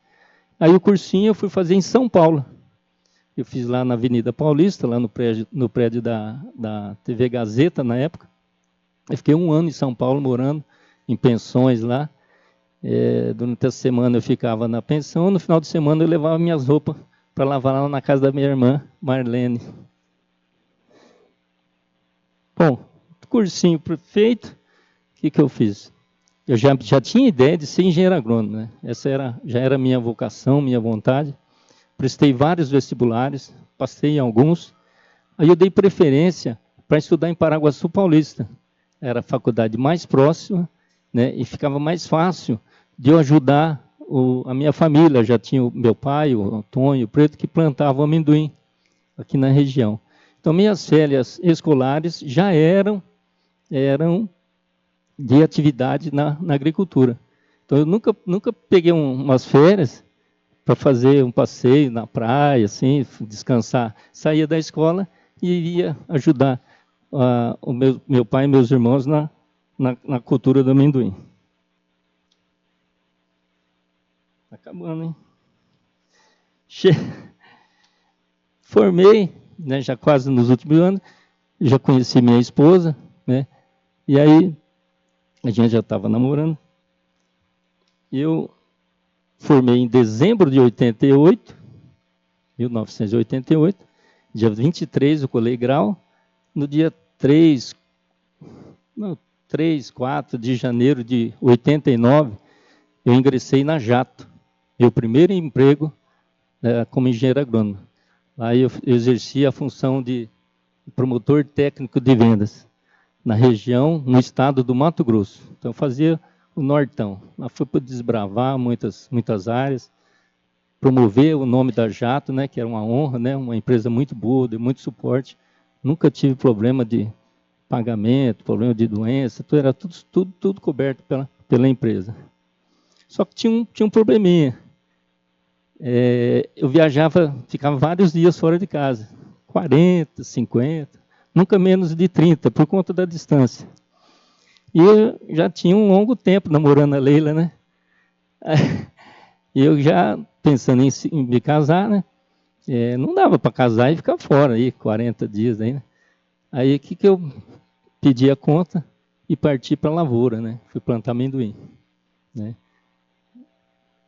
Aí o cursinho eu fui fazer em São Paulo. Eu fiz lá na Avenida Paulista, lá no prédio da TV Gazeta, na época. Eu fiquei 1 ano em São Paulo, morando em pensões lá. Durante a semana eu ficava na pensão, no final de semana eu levava minhas roupas para lavar lá na casa da minha irmã, Marlene. Bom, cursinho feito, o que eu fiz? Eu já tinha ideia de ser engenheiro agrônomo, né? Já era minha vocação, minha vontade. Prestei vários vestibulares, passei em alguns. Aí eu dei preferência para estudar em Paraguaçu Paulista. Era a faculdade mais próxima, né? E ficava mais fácil de eu ajudar a minha família. Já tinha o meu pai, o Antônio, o Preto, que plantavam amendoim aqui na região. Então, minhas férias escolares já eram de atividade na agricultura. Então, eu nunca peguei umas férias para fazer um passeio na praia, assim, descansar. Saía da escola e iria ajudar o meu pai e meus irmãos na cultura do amendoim. Está acabando, hein? Formei, né, já quase nos últimos anos, já conheci minha esposa, né? E aí a gente já estava namorando. Eu formei em dezembro de 1988, dia 23 eu colei grau, no dia 3, 4 de janeiro de 89, eu ingressei na Jato, meu primeiro emprego como engenheiro agrônomo. Lá eu exerci a função de promotor técnico de vendas na região, no estado do Mato Grosso. Então, eu fazia o Nortão. Lá foi para desbravar muitas áreas, promover o nome da Jato, né, que era uma honra, né, uma empresa muito boa, de muito suporte. Nunca tive problema de pagamento, problema de doença, era tudo coberto pela empresa. Só que tinha um probleminha. Eu viajava, ficava vários dias fora de casa, 40, 50, nunca menos de 30, por conta da distância. E eu já tinha um longo tempo namorando a Leila, né? E eu já pensando em me casar, né? Não dava para casar e ficar fora aí, 40 dias aí, né? Aí o que eu pedi a conta e parti para a lavoura, né? Fui plantar amendoim, né?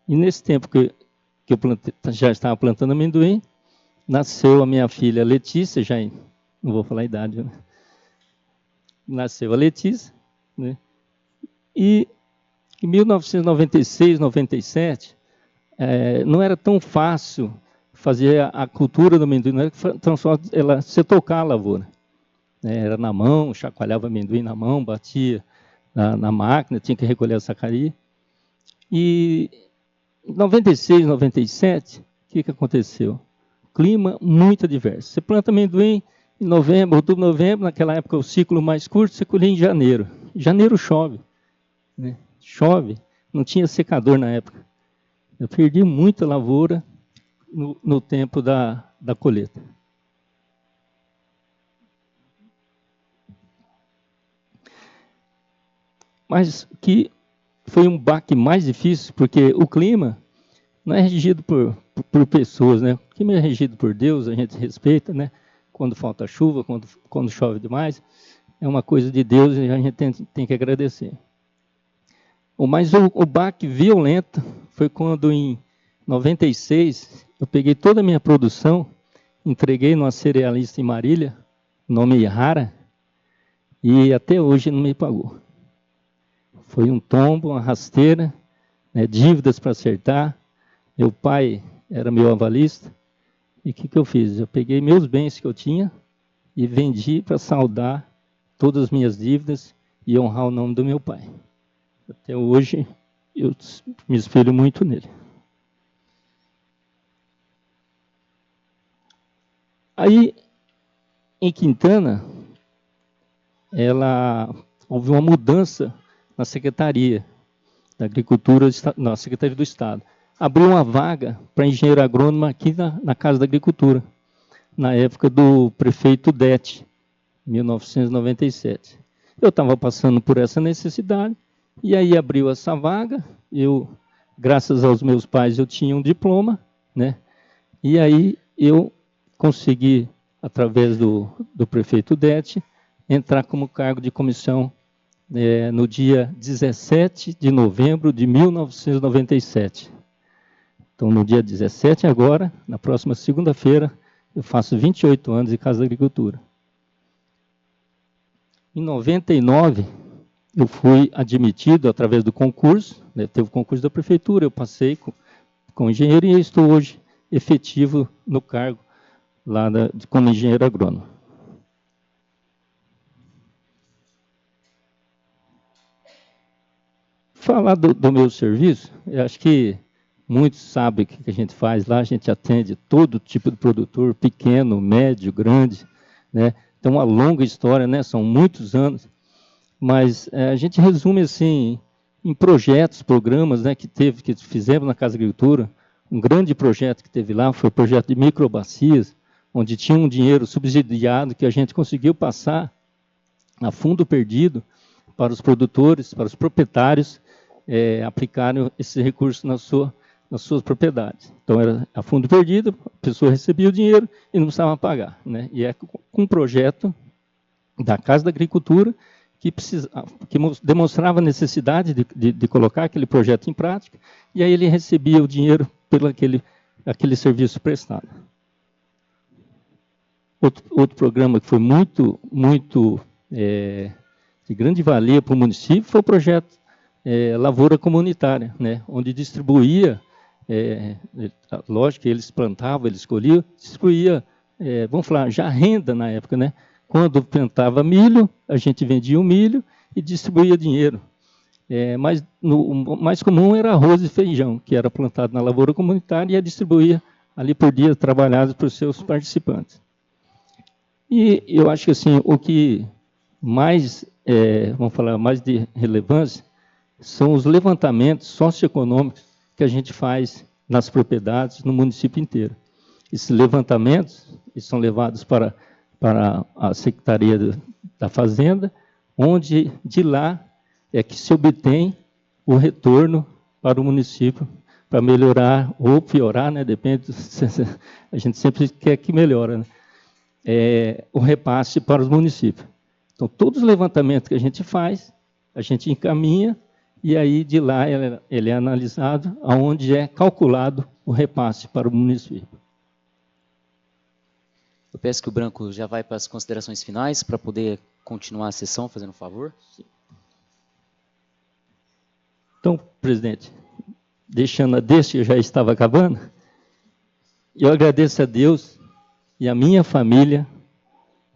E nesse tempo que eu já estava plantando amendoim, nasceu a minha filha Letícia, não vou falar a idade, né? Nasceu a Letícia, né? E em 1996, 97, não era tão fácil fazer a cultura do amendoim, não era tão só você tocar a lavoura, né? Era na mão, chacoalhava amendoim na mão, batia na máquina, tinha que recolher a sacaria. E em 96, 97, o que aconteceu? Clima muito adverso. Você planta amendoim em novembro, outubro, novembro, naquela época o ciclo mais curto, você colhia em janeiro. Em janeiro chove, né? Chove, não tinha secador na época. Eu perdi muita lavoura no tempo da colheita. Mas que foi um baque mais difícil, porque o clima não é regido por pessoas, né? O clima é regido por Deus, a gente respeita, né? Quando falta chuva, quando chove demais, é uma coisa de Deus e a gente tem que agradecer. Mas o baque violento foi quando, em 96, eu peguei toda a minha produção, entreguei numa cerealista em Marília, nome Rara, e até hoje não me pagou. Foi um tombo, uma rasteira, né, dívidas para acertar. Meu pai era meu avalista. E o que eu fiz? Eu peguei meus bens que eu tinha e vendi para saldar todas as minhas dívidas e honrar o nome do meu pai. Até hoje, eu me espelho muito nele. Aí, em Quintana, houve uma mudança na Secretaria da Agricultura, na Secretaria do Estado. Abriu uma vaga para engenheiro agrônomo aqui na Casa da Agricultura, na época do prefeito Dete, 1997. Eu estava passando por essa necessidade, e aí abriu essa vaga. Eu, graças aos meus pais, eu tinha um diploma, né? E aí eu consegui, através do prefeito Dete, entrar como cargo de comissão no dia 17 de novembro de 1997. Então, no dia 17 agora, na próxima segunda-feira, eu faço 28 anos em Casa da Agricultura. Em 99, eu fui admitido através do concurso, né, teve o concurso da prefeitura, eu passei com engenheiro e estou hoje efetivo no cargo lá como engenheiro agrônomo. Falar do meu serviço, eu acho que muitos sabem o que a gente faz lá, a gente atende todo tipo de produtor, pequeno, médio, grande, né? Então, uma longa história, né? São muitos anos, mas a gente resume assim em projetos, programas, né, que fizemos na Casa Agricultura. Um grande projeto que teve lá foi o projeto de microbacias, onde tinha um dinheiro subsidiado que a gente conseguiu passar a fundo perdido para os produtores, para os proprietários aplicarem esse recurso nas suas propriedades. Então, era a fundo perdido, a pessoa recebia o dinheiro e não precisava pagar, né? E é com um projeto da Casa da Agricultura que demonstrava a necessidade de colocar aquele projeto em prática, e aí ele recebia o dinheiro pelo aquele serviço prestado. Outro programa que foi muito de grande valia para o município foi o projeto Lavoura Comunitária, né, onde distribuía, lógico que eles plantavam, eles colhiam, distribuía, vamos falar, já renda na época, né? Quando plantava milho, a gente vendia o milho e distribuía dinheiro. Mas o mais comum era arroz e feijão, que era plantado na lavoura comunitária e distribuía ali por dia, trabalhado para os seus participantes. E eu acho que assim, o que mais, vamos falar, mais de relevância, são os levantamentos socioeconômicos que a gente faz nas propriedades, no município inteiro. Esses levantamentos são levados para a Secretaria da Fazenda, onde de lá é que se obtém o retorno para o município, para melhorar ou piorar, né? Depende, a gente sempre quer que melhore, né? O repasse para os municípios. Então, todos os levantamentos que a gente faz, a gente encaminha, e aí de lá ele é analisado, aonde é calculado o repasse para o município. Eu peço que o Branco já vai para as considerações finais, para poder continuar a sessão, fazendo um favor. Então, presidente, deixando a deixa, eu já estava acabando, eu agradeço a Deus e a minha família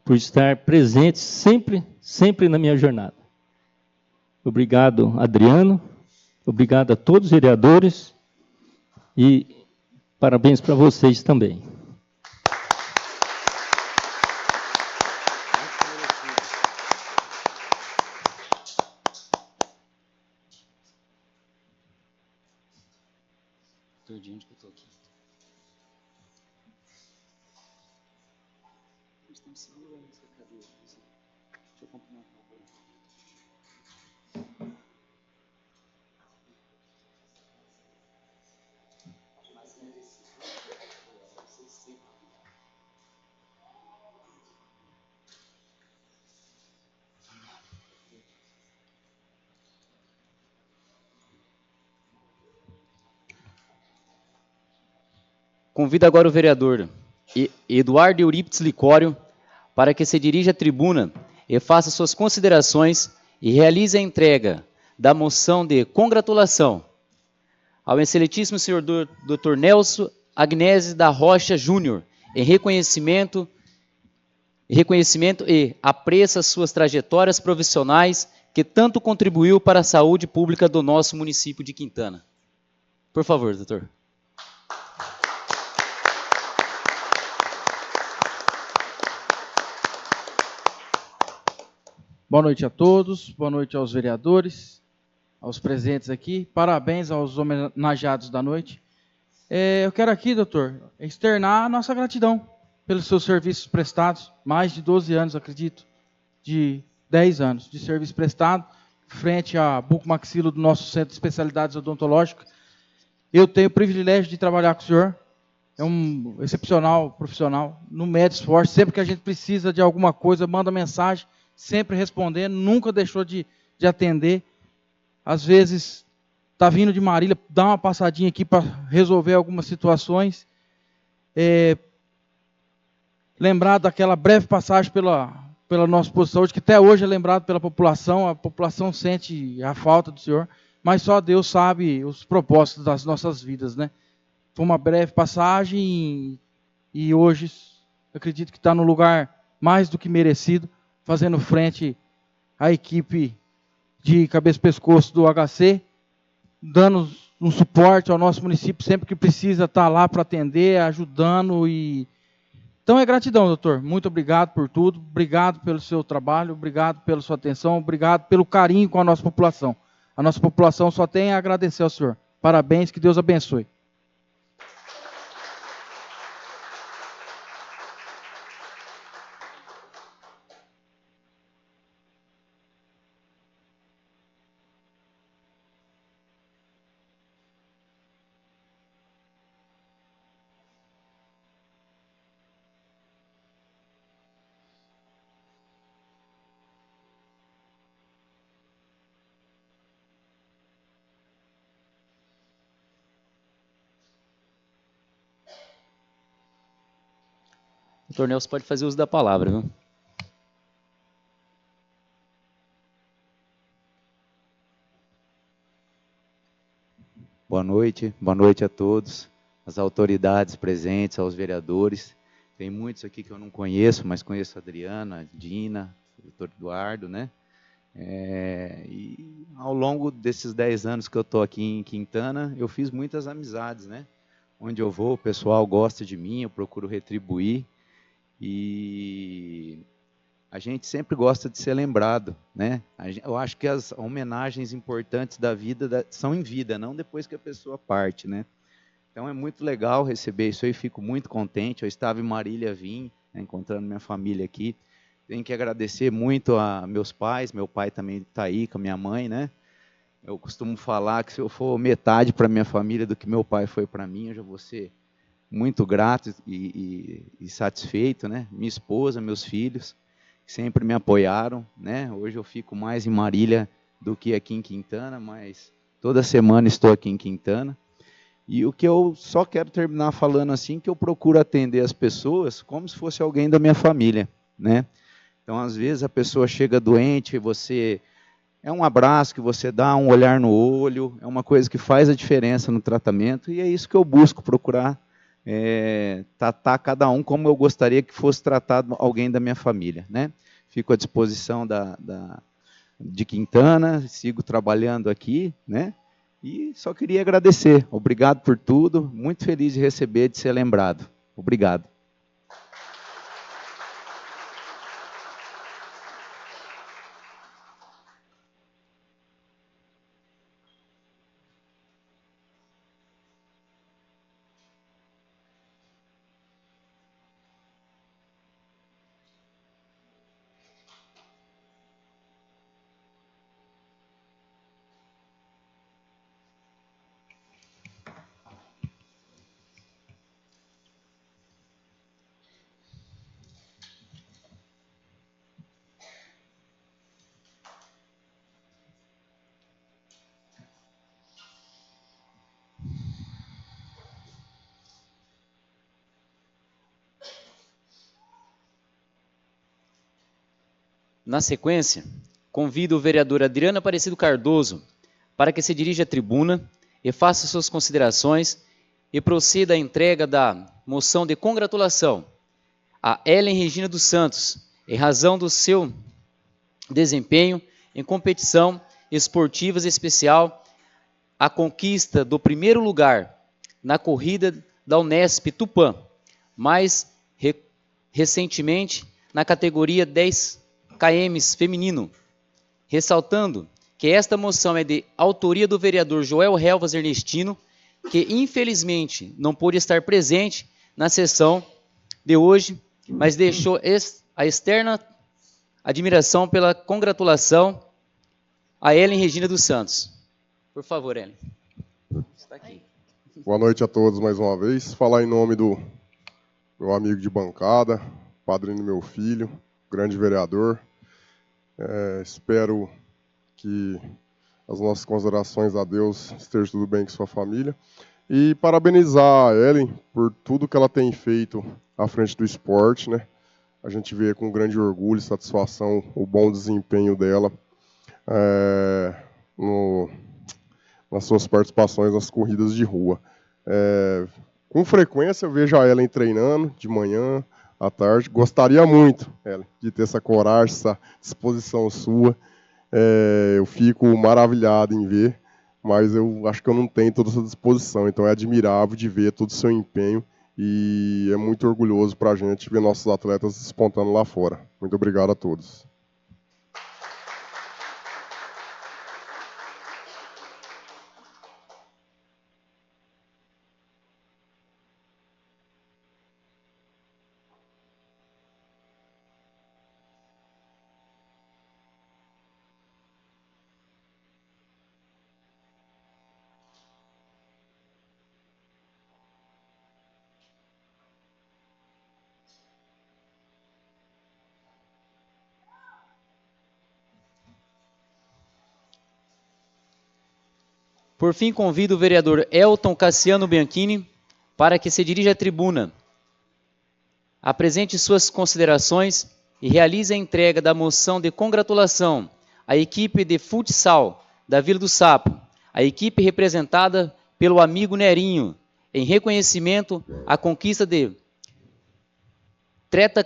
por estar presente sempre na minha jornada. Obrigado, Adriano, obrigado a todos os vereadores e parabéns para vocês também. De onde que eu estou aqui? Estamos segurando essa cadeira. Deixa eu acompanhar um pouco. Convido agora o vereador Eduardo Eurípides Licório para que se dirija à tribuna e faça suas considerações e realize a entrega da moção de congratulação ao excelentíssimo senhor Dr. Nelson Agnese da Rocha Júnior, em reconhecimento e apreça suas trajetórias profissionais que tanto contribuiu para a saúde pública do nosso município de Quintana. Por favor, doutor. Boa noite a todos, boa noite aos vereadores, aos presentes aqui. Parabéns aos homenageados da noite. Eu quero aqui, doutor, externar a nossa gratidão pelos seus serviços prestados. Mais de 12 anos, acredito, de 10 anos de serviço prestado, frente à bucomaxilo do nosso Centro de Especialidades Odontológicas. Eu tenho o privilégio de trabalhar com o senhor. É um excepcional profissional, no médio esforço. Sempre que a gente precisa de alguma coisa, manda mensagem, sempre respondendo, nunca deixou de atender. Às vezes, está vindo de Marília, dá uma passadinha aqui para resolver algumas situações. Lembrar daquela breve passagem pela nossa posição hoje, que até hoje é lembrado pela população, a população sente a falta do senhor, mas só Deus sabe os propósitos das nossas vidas, né? Foi uma breve passagem e hoje acredito que está no lugar mais do que merecido, fazendo frente à equipe de cabeça e pescoço do HC, dando um suporte ao nosso município sempre que precisa estar lá para atender, ajudando. Então é gratidão, doutor. Muito obrigado por tudo, obrigado pelo seu trabalho, obrigado pela sua atenção, obrigado pelo carinho com a nossa população. A nossa população só tem a agradecer ao senhor. Parabéns, que Deus abençoe. Doutor Nelson pode fazer uso da palavra, viu? Boa noite a todos, as autoridades presentes, aos vereadores. Tem muitos aqui que eu não conheço, mas conheço a Adriana, a Dina, o doutor Eduardo, né? E ao longo desses 10 anos que eu estou aqui em Quintana, eu fiz muitas amizades, né? Onde eu vou, o pessoal gosta de mim, eu procuro retribuir. E a gente sempre gosta de ser lembrado, né? Eu acho que as homenagens importantes da vida são em vida, não depois que a pessoa parte, né? Então é muito legal receber isso aí, fico muito contente. Eu estava em Marília, vim, né, encontrando minha família aqui. Tenho que agradecer muito a meus pais, meu pai também está aí com a minha mãe, né? Eu costumo falar que se eu for metade para minha família do que meu pai foi para mim, eu já vou ser muito grato e satisfeito, né? Minha esposa, meus filhos, sempre me apoiaram, né? Hoje eu fico mais em Marília do que aqui em Quintana, mas toda semana estou aqui em Quintana. E o que eu só quero terminar falando assim, que eu procuro atender as pessoas como se fosse alguém da minha família, né? Então, às vezes a pessoa chega doente, você é um abraço que você dá, um olhar no olho, é uma coisa que faz a diferença no tratamento, e é isso que eu busco procurar tratar cada um como eu gostaria que fosse tratado alguém da minha família, né? Fico à disposição de Quintana, sigo trabalhando aqui, né? E só queria agradecer. Obrigado por tudo, muito feliz de receber, de ser lembrado. Obrigado. Na sequência, convido o vereador Adriano Aparecido Cardoso para que se dirija à tribuna e faça suas considerações e proceda à entrega da moção de congratulação a Ellen Regina dos Santos, em razão do seu desempenho em competição esportivas, em especial a conquista do primeiro lugar na corrida da Unesp Tupã, mais recentemente na categoria 10 km feminino, ressaltando que esta moção é de autoria do vereador Joel Relvas Ernestino, que infelizmente não pôde estar presente na sessão de hoje, mas deixou a externa admiração pela congratulação a Ellen Regina dos Santos. Por favor, Ellen. Está aqui. Boa noite a todos mais uma vez. Falar em nome do meu amigo de bancada, padrinho do meu filho, grande vereador. Espero que as nossas considerações a Deus estejam tudo bem com sua família. E parabenizar a Ellen por tudo que ela tem feito à frente do esporte, né? a gente vê com grande orgulho e satisfação o bom desempenho dela nas suas participações nas corridas de rua. Com frequência eu vejo a Ellen treinando de manhã, à tarde. Gostaria muito, Ellen, de ter essa coragem, essa disposição sua. Eu fico maravilhado em ver, mas eu acho que eu não tenho toda essa disposição. Então é admirável de ver todo o seu empenho e é muito orgulhoso para a gente ver nossos atletas despontando lá fora. Muito obrigado a todos. Por fim, convido o vereador Elton Cassiano Bianchini para que se dirija à tribuna, apresente suas considerações e realize a entrega da moção de congratulação à equipe de futsal da Vila do Sapo, a equipe representada pelo amigo Nerinho, em reconhecimento à conquista de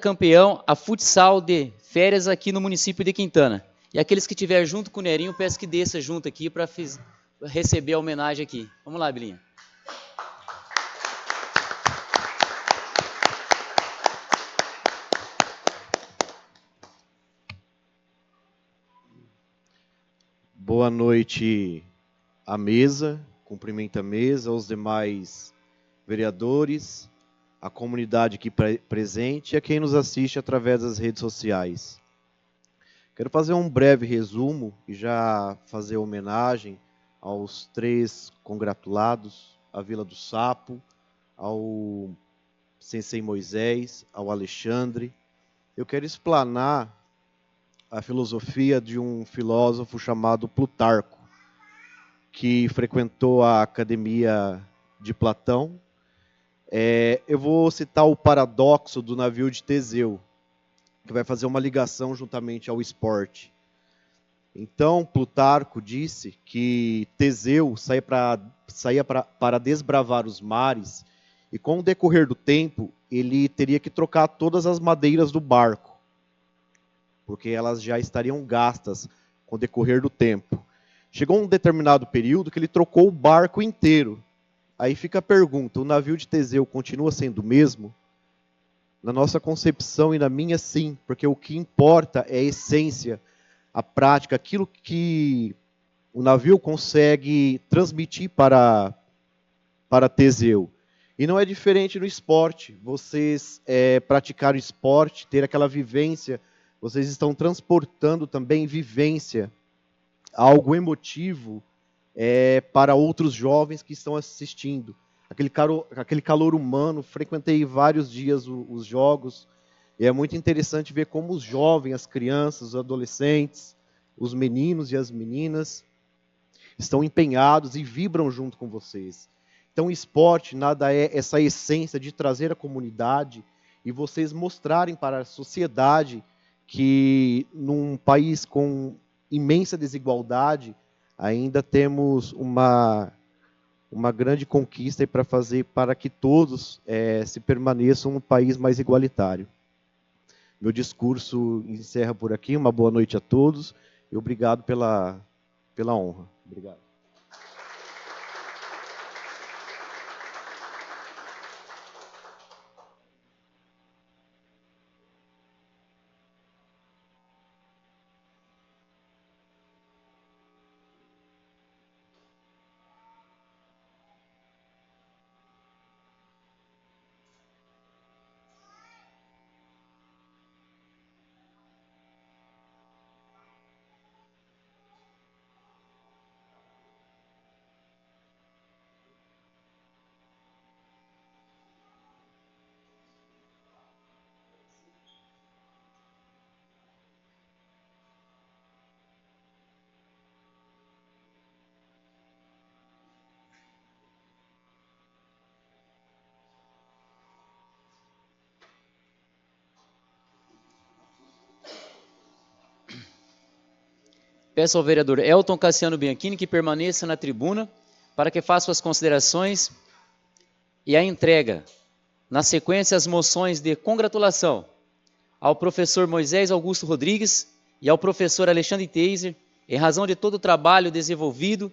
campeão a futsal de férias aqui no município de Quintana. E aqueles que estiverem junto com o Nerinho, peço que desça junto aqui para receber a homenagem aqui. Vamos lá, Bilinha. Boa noite à mesa, cumprimento a mesa, aos demais vereadores, à comunidade aqui presente e a quem nos assiste através das redes sociais. Quero fazer um breve resumo e já fazer homenagem aos 3 congratulados, à Vila do Sapo, ao Sensei Moisés, ao Alexandre. Eu quero explanar a filosofia de um filósofo chamado Plutarco, que frequentou a academia de Platão. Eu vou citar o paradoxo do navio de Teseu, que vai fazer uma ligação juntamente ao esporte. Então, Plutarco disse que Teseu saía para desbravar os mares e, com o decorrer do tempo, ele teria que trocar todas as madeiras do barco, porque elas já estariam gastas com o decorrer do tempo. Chegou um determinado período que ele trocou o barco inteiro. Aí fica a pergunta, o navio de Teseu continua sendo o mesmo? Na nossa concepção e na minha, sim, porque o que importa é a essência, a prática, aquilo que o navio consegue transmitir para Teseu. E não é diferente no esporte. Vocês praticar o esporte, ter aquela vivência, vocês estão transportando também vivência, algo emotivo para outros jovens que estão assistindo. Aquele calor humano, frequentei vários dias os jogos, e é muito interessante ver como os jovens, as crianças, os adolescentes, os meninos e as meninas estão empenhados e vibram junto com vocês. Então o esporte nada é essa essência de trazer a comunidade e vocês mostrarem para a sociedade que num país com imensa desigualdade ainda temos uma grande conquista para fazer para que todos se permaneçam um país mais igualitário. Meu discurso encerra por aqui. Uma boa noite a todos e obrigado pela honra. Obrigado. Peço ao vereador Elton Cassiano Bianchini que permaneça na tribuna para que faça suas considerações e a entrega, na sequência, as moções de congratulação ao professor Moisés Augusto Rodrigues e ao professor Alexandre Teiser, em razão de todo o trabalho desenvolvido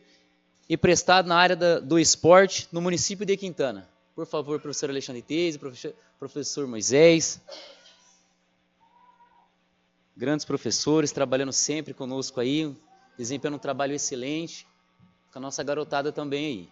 e prestado na área do esporte no município de Quintana. Por favor, professor Alexandre Teiser, professor Moisés. Grandes professores, trabalhando sempre conosco aí, desempenhando um trabalho excelente, com a nossa garotada também aí.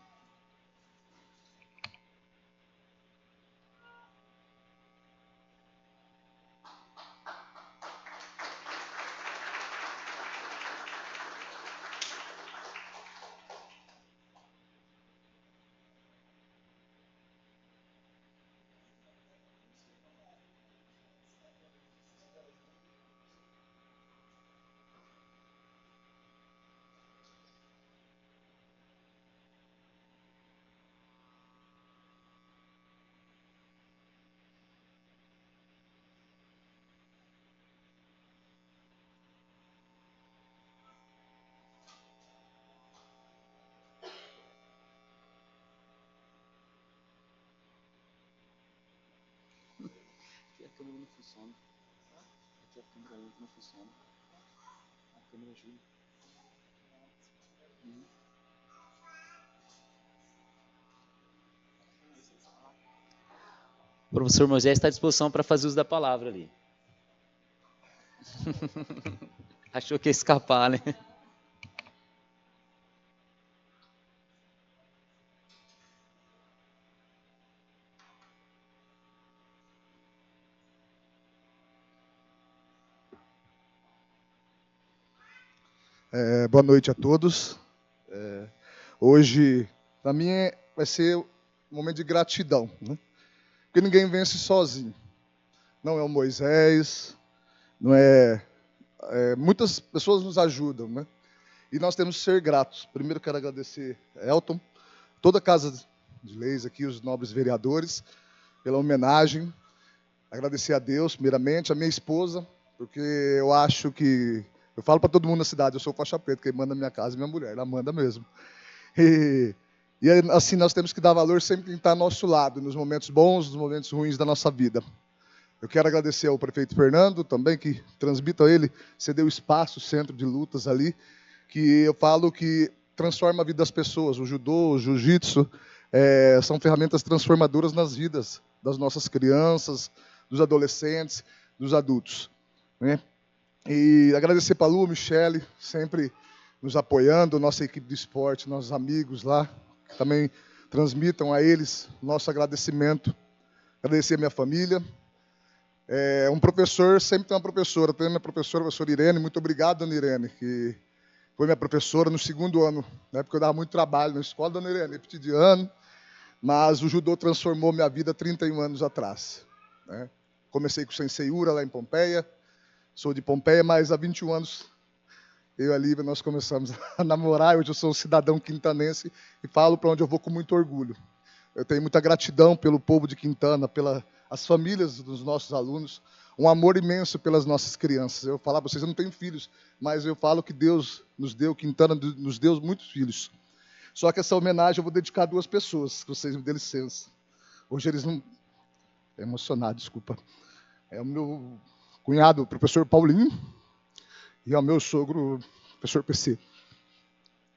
Aqui a câmera não funciona. Aqui a câmera não funciona. A câmera ajuda. O professor Moisés está à disposição para fazer uso da palavra ali. Achou que ia escapar, né? Boa noite a todos. Hoje, para mim, vai ser um momento de gratidão, né? Porque ninguém vence sozinho. Não é o Moisés, não é... muitas pessoas nos ajudam, né? E nós temos que ser gratos. Primeiro, quero agradecer a Elton, toda a Casa de Leis aqui, os nobres vereadores, pela homenagem. Agradecer a Deus, primeiramente, a minha esposa, porque eu acho que... Eu falo para todo mundo na cidade, eu sou faixa preta, quem manda na minha casa é minha mulher, ela manda mesmo. E assim, nós temos que dar valor sempre quem está ao nosso lado, nos momentos bons, nos momentos ruins da nossa vida. Eu quero agradecer ao prefeito Fernando, também, que transmita a ele, cedeu espaço, centro de lutas ali, que eu falo que transforma a vida das pessoas. O judô, o jiu-jitsu, são ferramentas transformadoras nas vidas das nossas crianças, dos adolescentes, dos adultos, né? E agradecer para a Lu, Michele, sempre nos apoiando, nossa equipe de esporte, nossos amigos lá, que também transmitam a eles nosso agradecimento. Agradecer a minha família. Um professor sempre tem uma professora. Tenho a minha professora, a professora Irene. Muito obrigado, dona Irene, que foi minha professora no 2º ano, né, porque eu dava muito trabalho na escola, dona Irene, repeti de ano, mas o judô transformou minha vida 31 anos atrás, né? Comecei com o Sensei Ura lá em Pompeia. Sou de Pompeia, mas há 21 anos eu e a Lívia nós começamos a namorar. Hoje eu sou um cidadão quintanense e falo para onde eu vou com muito orgulho. Eu tenho muita gratidão pelo povo de Quintana, pelas famílias dos nossos alunos, um amor imenso pelas nossas crianças. Eu falo para vocês, eu não tenho filhos, mas eu falo que Deus nos deu, Quintana nos deu muitos filhos. Só que essa homenagem eu vou dedicar a 2 pessoas, se vocês me dêem licença. Hoje eles não... Estou emocionado, desculpa. É o meu cunhado, o professor Paulinho, e ao meu sogro, o professor PC.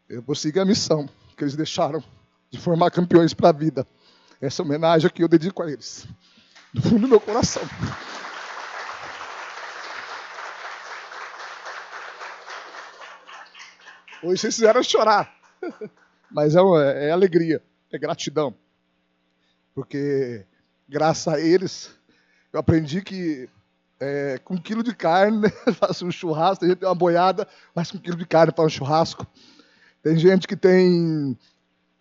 Eu vou seguir a missão que eles deixaram de formar campeões para a vida. Essa homenagem aqui eu dedico a eles, do fundo do meu coração. Hoje vocês fizeram chorar, mas é alegria, é gratidão, porque graças a eles eu aprendi que com 1 quilo de carne, faço um churrasco. Tem gente que tem uma boiada, mas com 1 quilo de carne para um churrasco. Tem gente que tem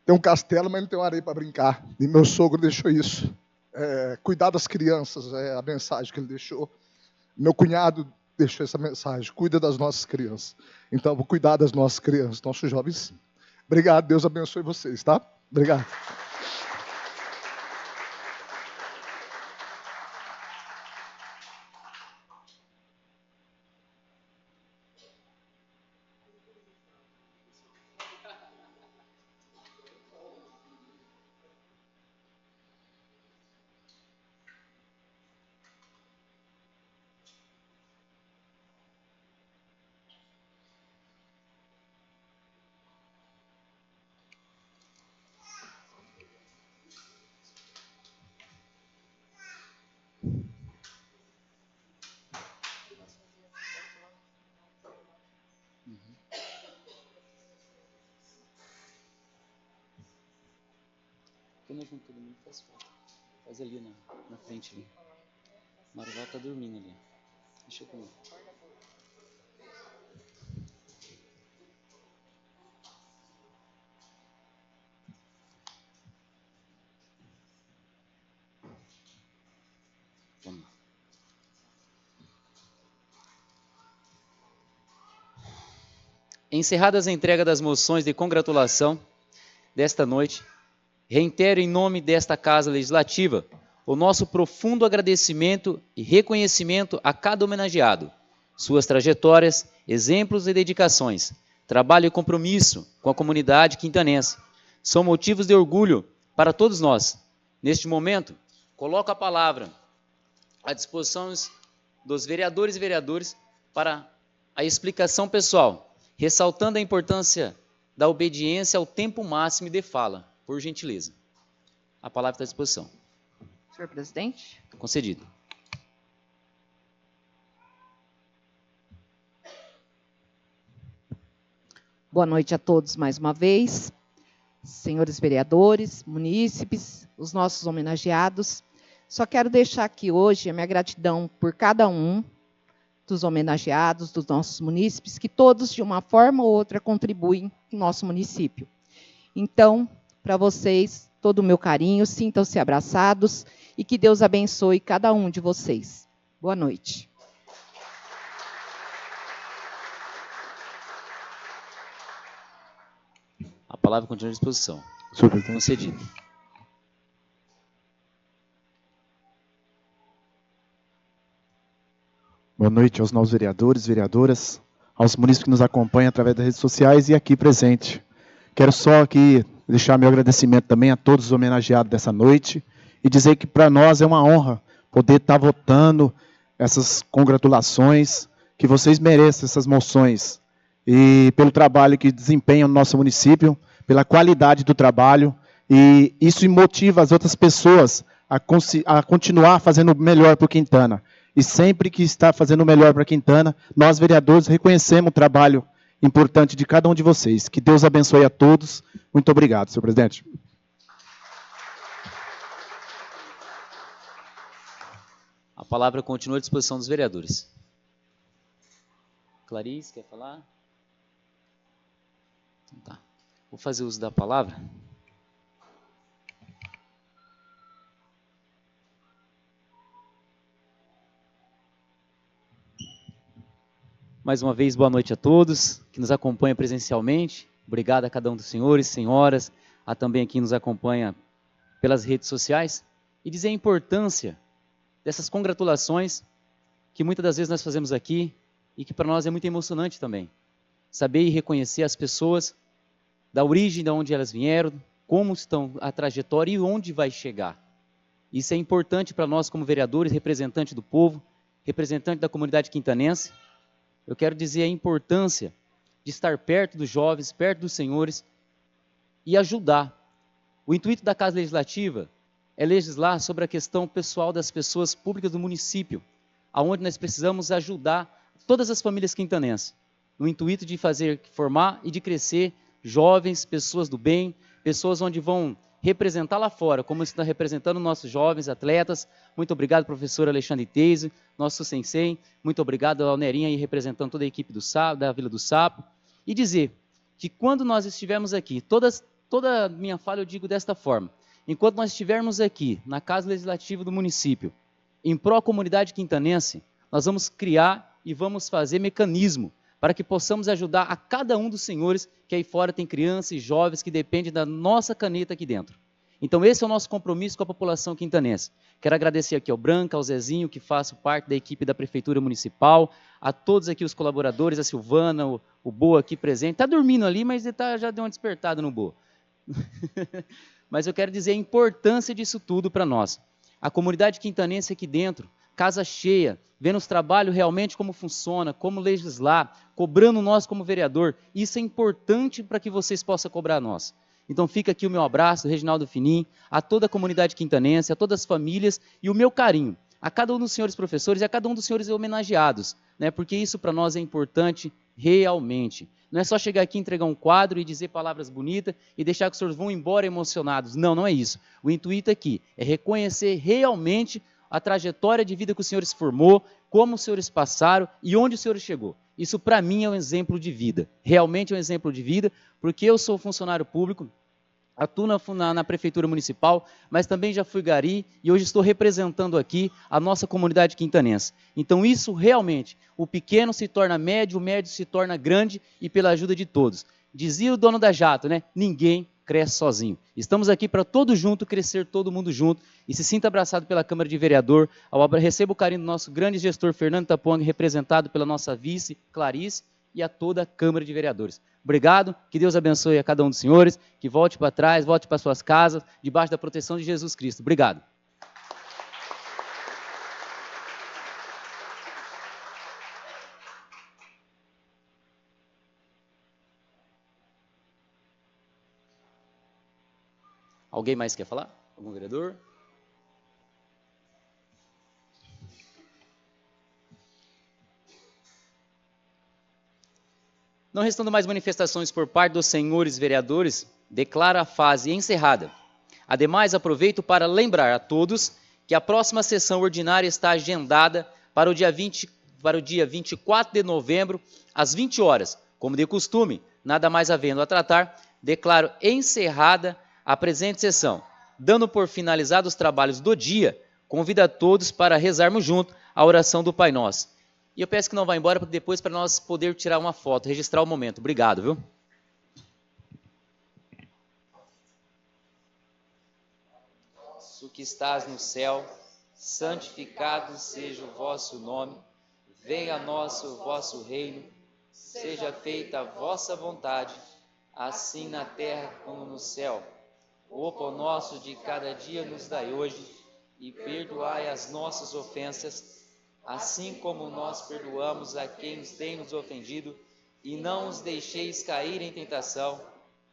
um castelo, mas não tem uma areia para brincar. E meu sogro deixou isso. Cuidar das crianças é a mensagem que ele deixou. Meu cunhado deixou essa mensagem. Cuida das nossas crianças. Então, vou cuidar das nossas crianças, nossos jovens. Obrigado, Deus abençoe vocês, tá? Obrigado. Como com todo mundo faz falta. Faz ali na frente. Ali. Marival tá dormindo ali. Deixa eu comer. Vamos lá. Encerradas a entrega das moções de congratulação desta noite, reitero em nome desta Casa Legislativa o nosso profundo agradecimento e reconhecimento a cada homenageado, suas trajetórias, exemplos e dedicações, trabalho e compromisso com a comunidade quintanense são motivos de orgulho para todos nós. Neste momento, coloco a palavra à disposição dos vereadores e vereadoras para a explicação pessoal, ressaltando a importância da obediência ao tempo máximo de fala, por gentileza. A palavra está à disposição. Senhor presidente. Concedido. Boa noite a todos mais uma vez. Senhores vereadores, munícipes, os nossos homenageados. Só quero deixar aqui hoje a minha gratidão por cada um dos homenageados, dos nossos munícipes, que todos, de uma forma ou outra, contribuem no nosso município. Então, para vocês, todo o meu carinho, sintam-se abraçados e que Deus abençoe cada um de vocês. Boa noite. A palavra continua à disposição. Senhor presidente. Concedido. Boa noite aos novos vereadores, vereadoras, aos munícipes que nos acompanham através das redes sociais e aqui presente. Quero só aqui deixar meu agradecimento também a todos os homenageados dessa noite e dizer que para nós é uma honra poder estar votando essas congratulações, que vocês merecem essas moções e pelo trabalho que desempenham no nosso município, pela qualidade do trabalho, e isso motiva as outras pessoas a continuar fazendo melhor para o Quintana. E sempre que está fazendo melhor para a Quintana, nós, vereadores, reconhecemos o trabalho importante de cada um de vocês. Que Deus abençoe a todos. Muito obrigado, senhor presidente. A palavra continua à disposição dos vereadores. Clarice, quer falar? Então, tá. Vou fazer uso da palavra. Mais uma vez, boa noite a todos que nos acompanham presencialmente. Obrigado a cada um dos senhores, senhoras, a também quem nos acompanha pelas redes sociais. E dizer a importância dessas congratulações que muitas das vezes nós fazemos aqui e que para nós é muito emocionante também. Saber e reconhecer as pessoas da origem de onde elas vieram, como estão a trajetória e onde vai chegar. Isso é importante para nós como vereadores, representantes do povo, representantes da comunidade quintanense. Eu quero dizer a importância de estar perto dos jovens, perto dos senhores e ajudar. O intuito da Casa Legislativa é legislar sobre a questão pessoal das pessoas públicas do município, aonde nós precisamos ajudar todas as famílias quintanenses, no intuito de formar e de crescer jovens, pessoas do bem, pessoas onde vão representar lá fora, como está representando nossos jovens atletas. Muito obrigado, professor Alexandre Teise, nosso sensei. Muito obrigado ao Nerinha, aí, representando toda a equipe do Sapo, da Vila do Sapo. E dizer que quando nós estivermos aqui, toda minha fala eu digo desta forma, enquanto nós estivermos aqui, na Casa Legislativa do município, em pró-comunidade quintanense, nós vamos criar e vamos fazer mecanismo para que possamos ajudar a cada um dos senhores que aí fora tem crianças e jovens que dependem da nossa caneta aqui dentro. Então esse é o nosso compromisso com a população quintanense. Quero agradecer aqui ao Branca, ao Zezinho, que faço parte da equipe da Prefeitura Municipal, a todos aqui os colaboradores, a Silvana, o Boa aqui presente. Está dormindo ali, mas ele já deu uma despertada no Boa. Mas eu quero dizer a importância disso tudo para nós. A comunidade quintanense aqui dentro, casa cheia, vendo os trabalhos realmente como funciona, como legislar, cobrando nós como vereador. Isso é importante para que vocês possam cobrar nós. Então fica aqui o meu abraço, Reginaldo Finim, a toda a comunidade quintanense, a todas as famílias e o meu carinho a cada um dos senhores professores e a cada um dos senhores homenageados, né? Porque isso para nós é importante realmente. Não é só chegar aqui, entregar um quadro e dizer palavras bonitas e deixar que os senhores vão embora emocionados. Não, não é isso. O intuito aqui é reconhecer realmente a trajetória de vida que os senhores formou, como os senhores passaram e onde os senhores chegou. Isso, para mim, é um exemplo de vida. Realmente é um exemplo de vida, porque eu sou funcionário público, atuo na Prefeitura Municipal, mas também já fui gari e hoje estou representando aqui a nossa comunidade quintanense. Então isso realmente, o pequeno se torna médio, o médio se torna grande e pela ajuda de todos. Dizia o dono da Jato, né? Ninguém cresce sozinho. Estamos aqui para todos juntos crescer, todo mundo junto, e se sinta abraçado pela Câmara de Vereador. Receba o carinho do nosso grande gestor Fernando Tapuang, representado pela nossa vice Clarice, e a toda a Câmara de Vereadores. Obrigado, que Deus abençoe a cada um dos senhores, que volte para trás, volte para suas casas, debaixo da proteção de Jesus Cristo. Obrigado. Alguém mais quer falar? Algum vereador? Não restando mais manifestações por parte dos senhores vereadores, declaro a fase encerrada. Ademais, aproveito para lembrar a todos que a próxima sessão ordinária está agendada para o dia 24 de novembro, às 20 horas. Como de costume, nada mais havendo a tratar, declaro encerrada a presente sessão. Dando por finalizados os trabalhos do dia, convido a todos para rezarmos junto a oração do Pai Nosso. E eu peço que não vá embora depois para nós poder tirar uma foto, registrar o momento. Obrigado, viu? Nosso que estás no céu, santificado seja o vosso nome. Venha a nós o vosso reino. Seja feita a vossa vontade, assim na terra como no céu. O pão nosso de cada dia nos dai hoje, e perdoai as nossas ofensas, assim como nós perdoamos a quem nos tem nos ofendido, e não os deixeis cair em tentação,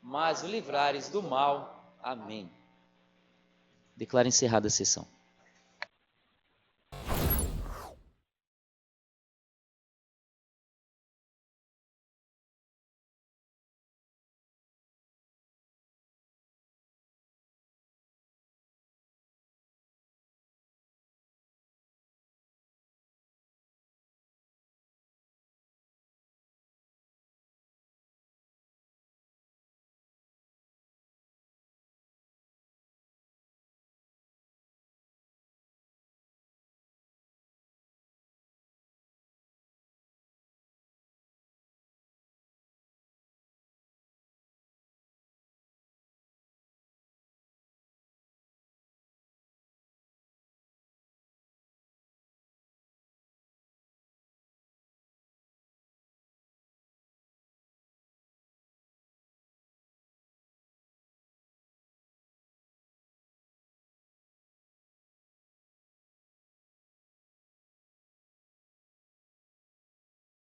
mas o livrares do mal. Amém. Declaro encerrada a sessão.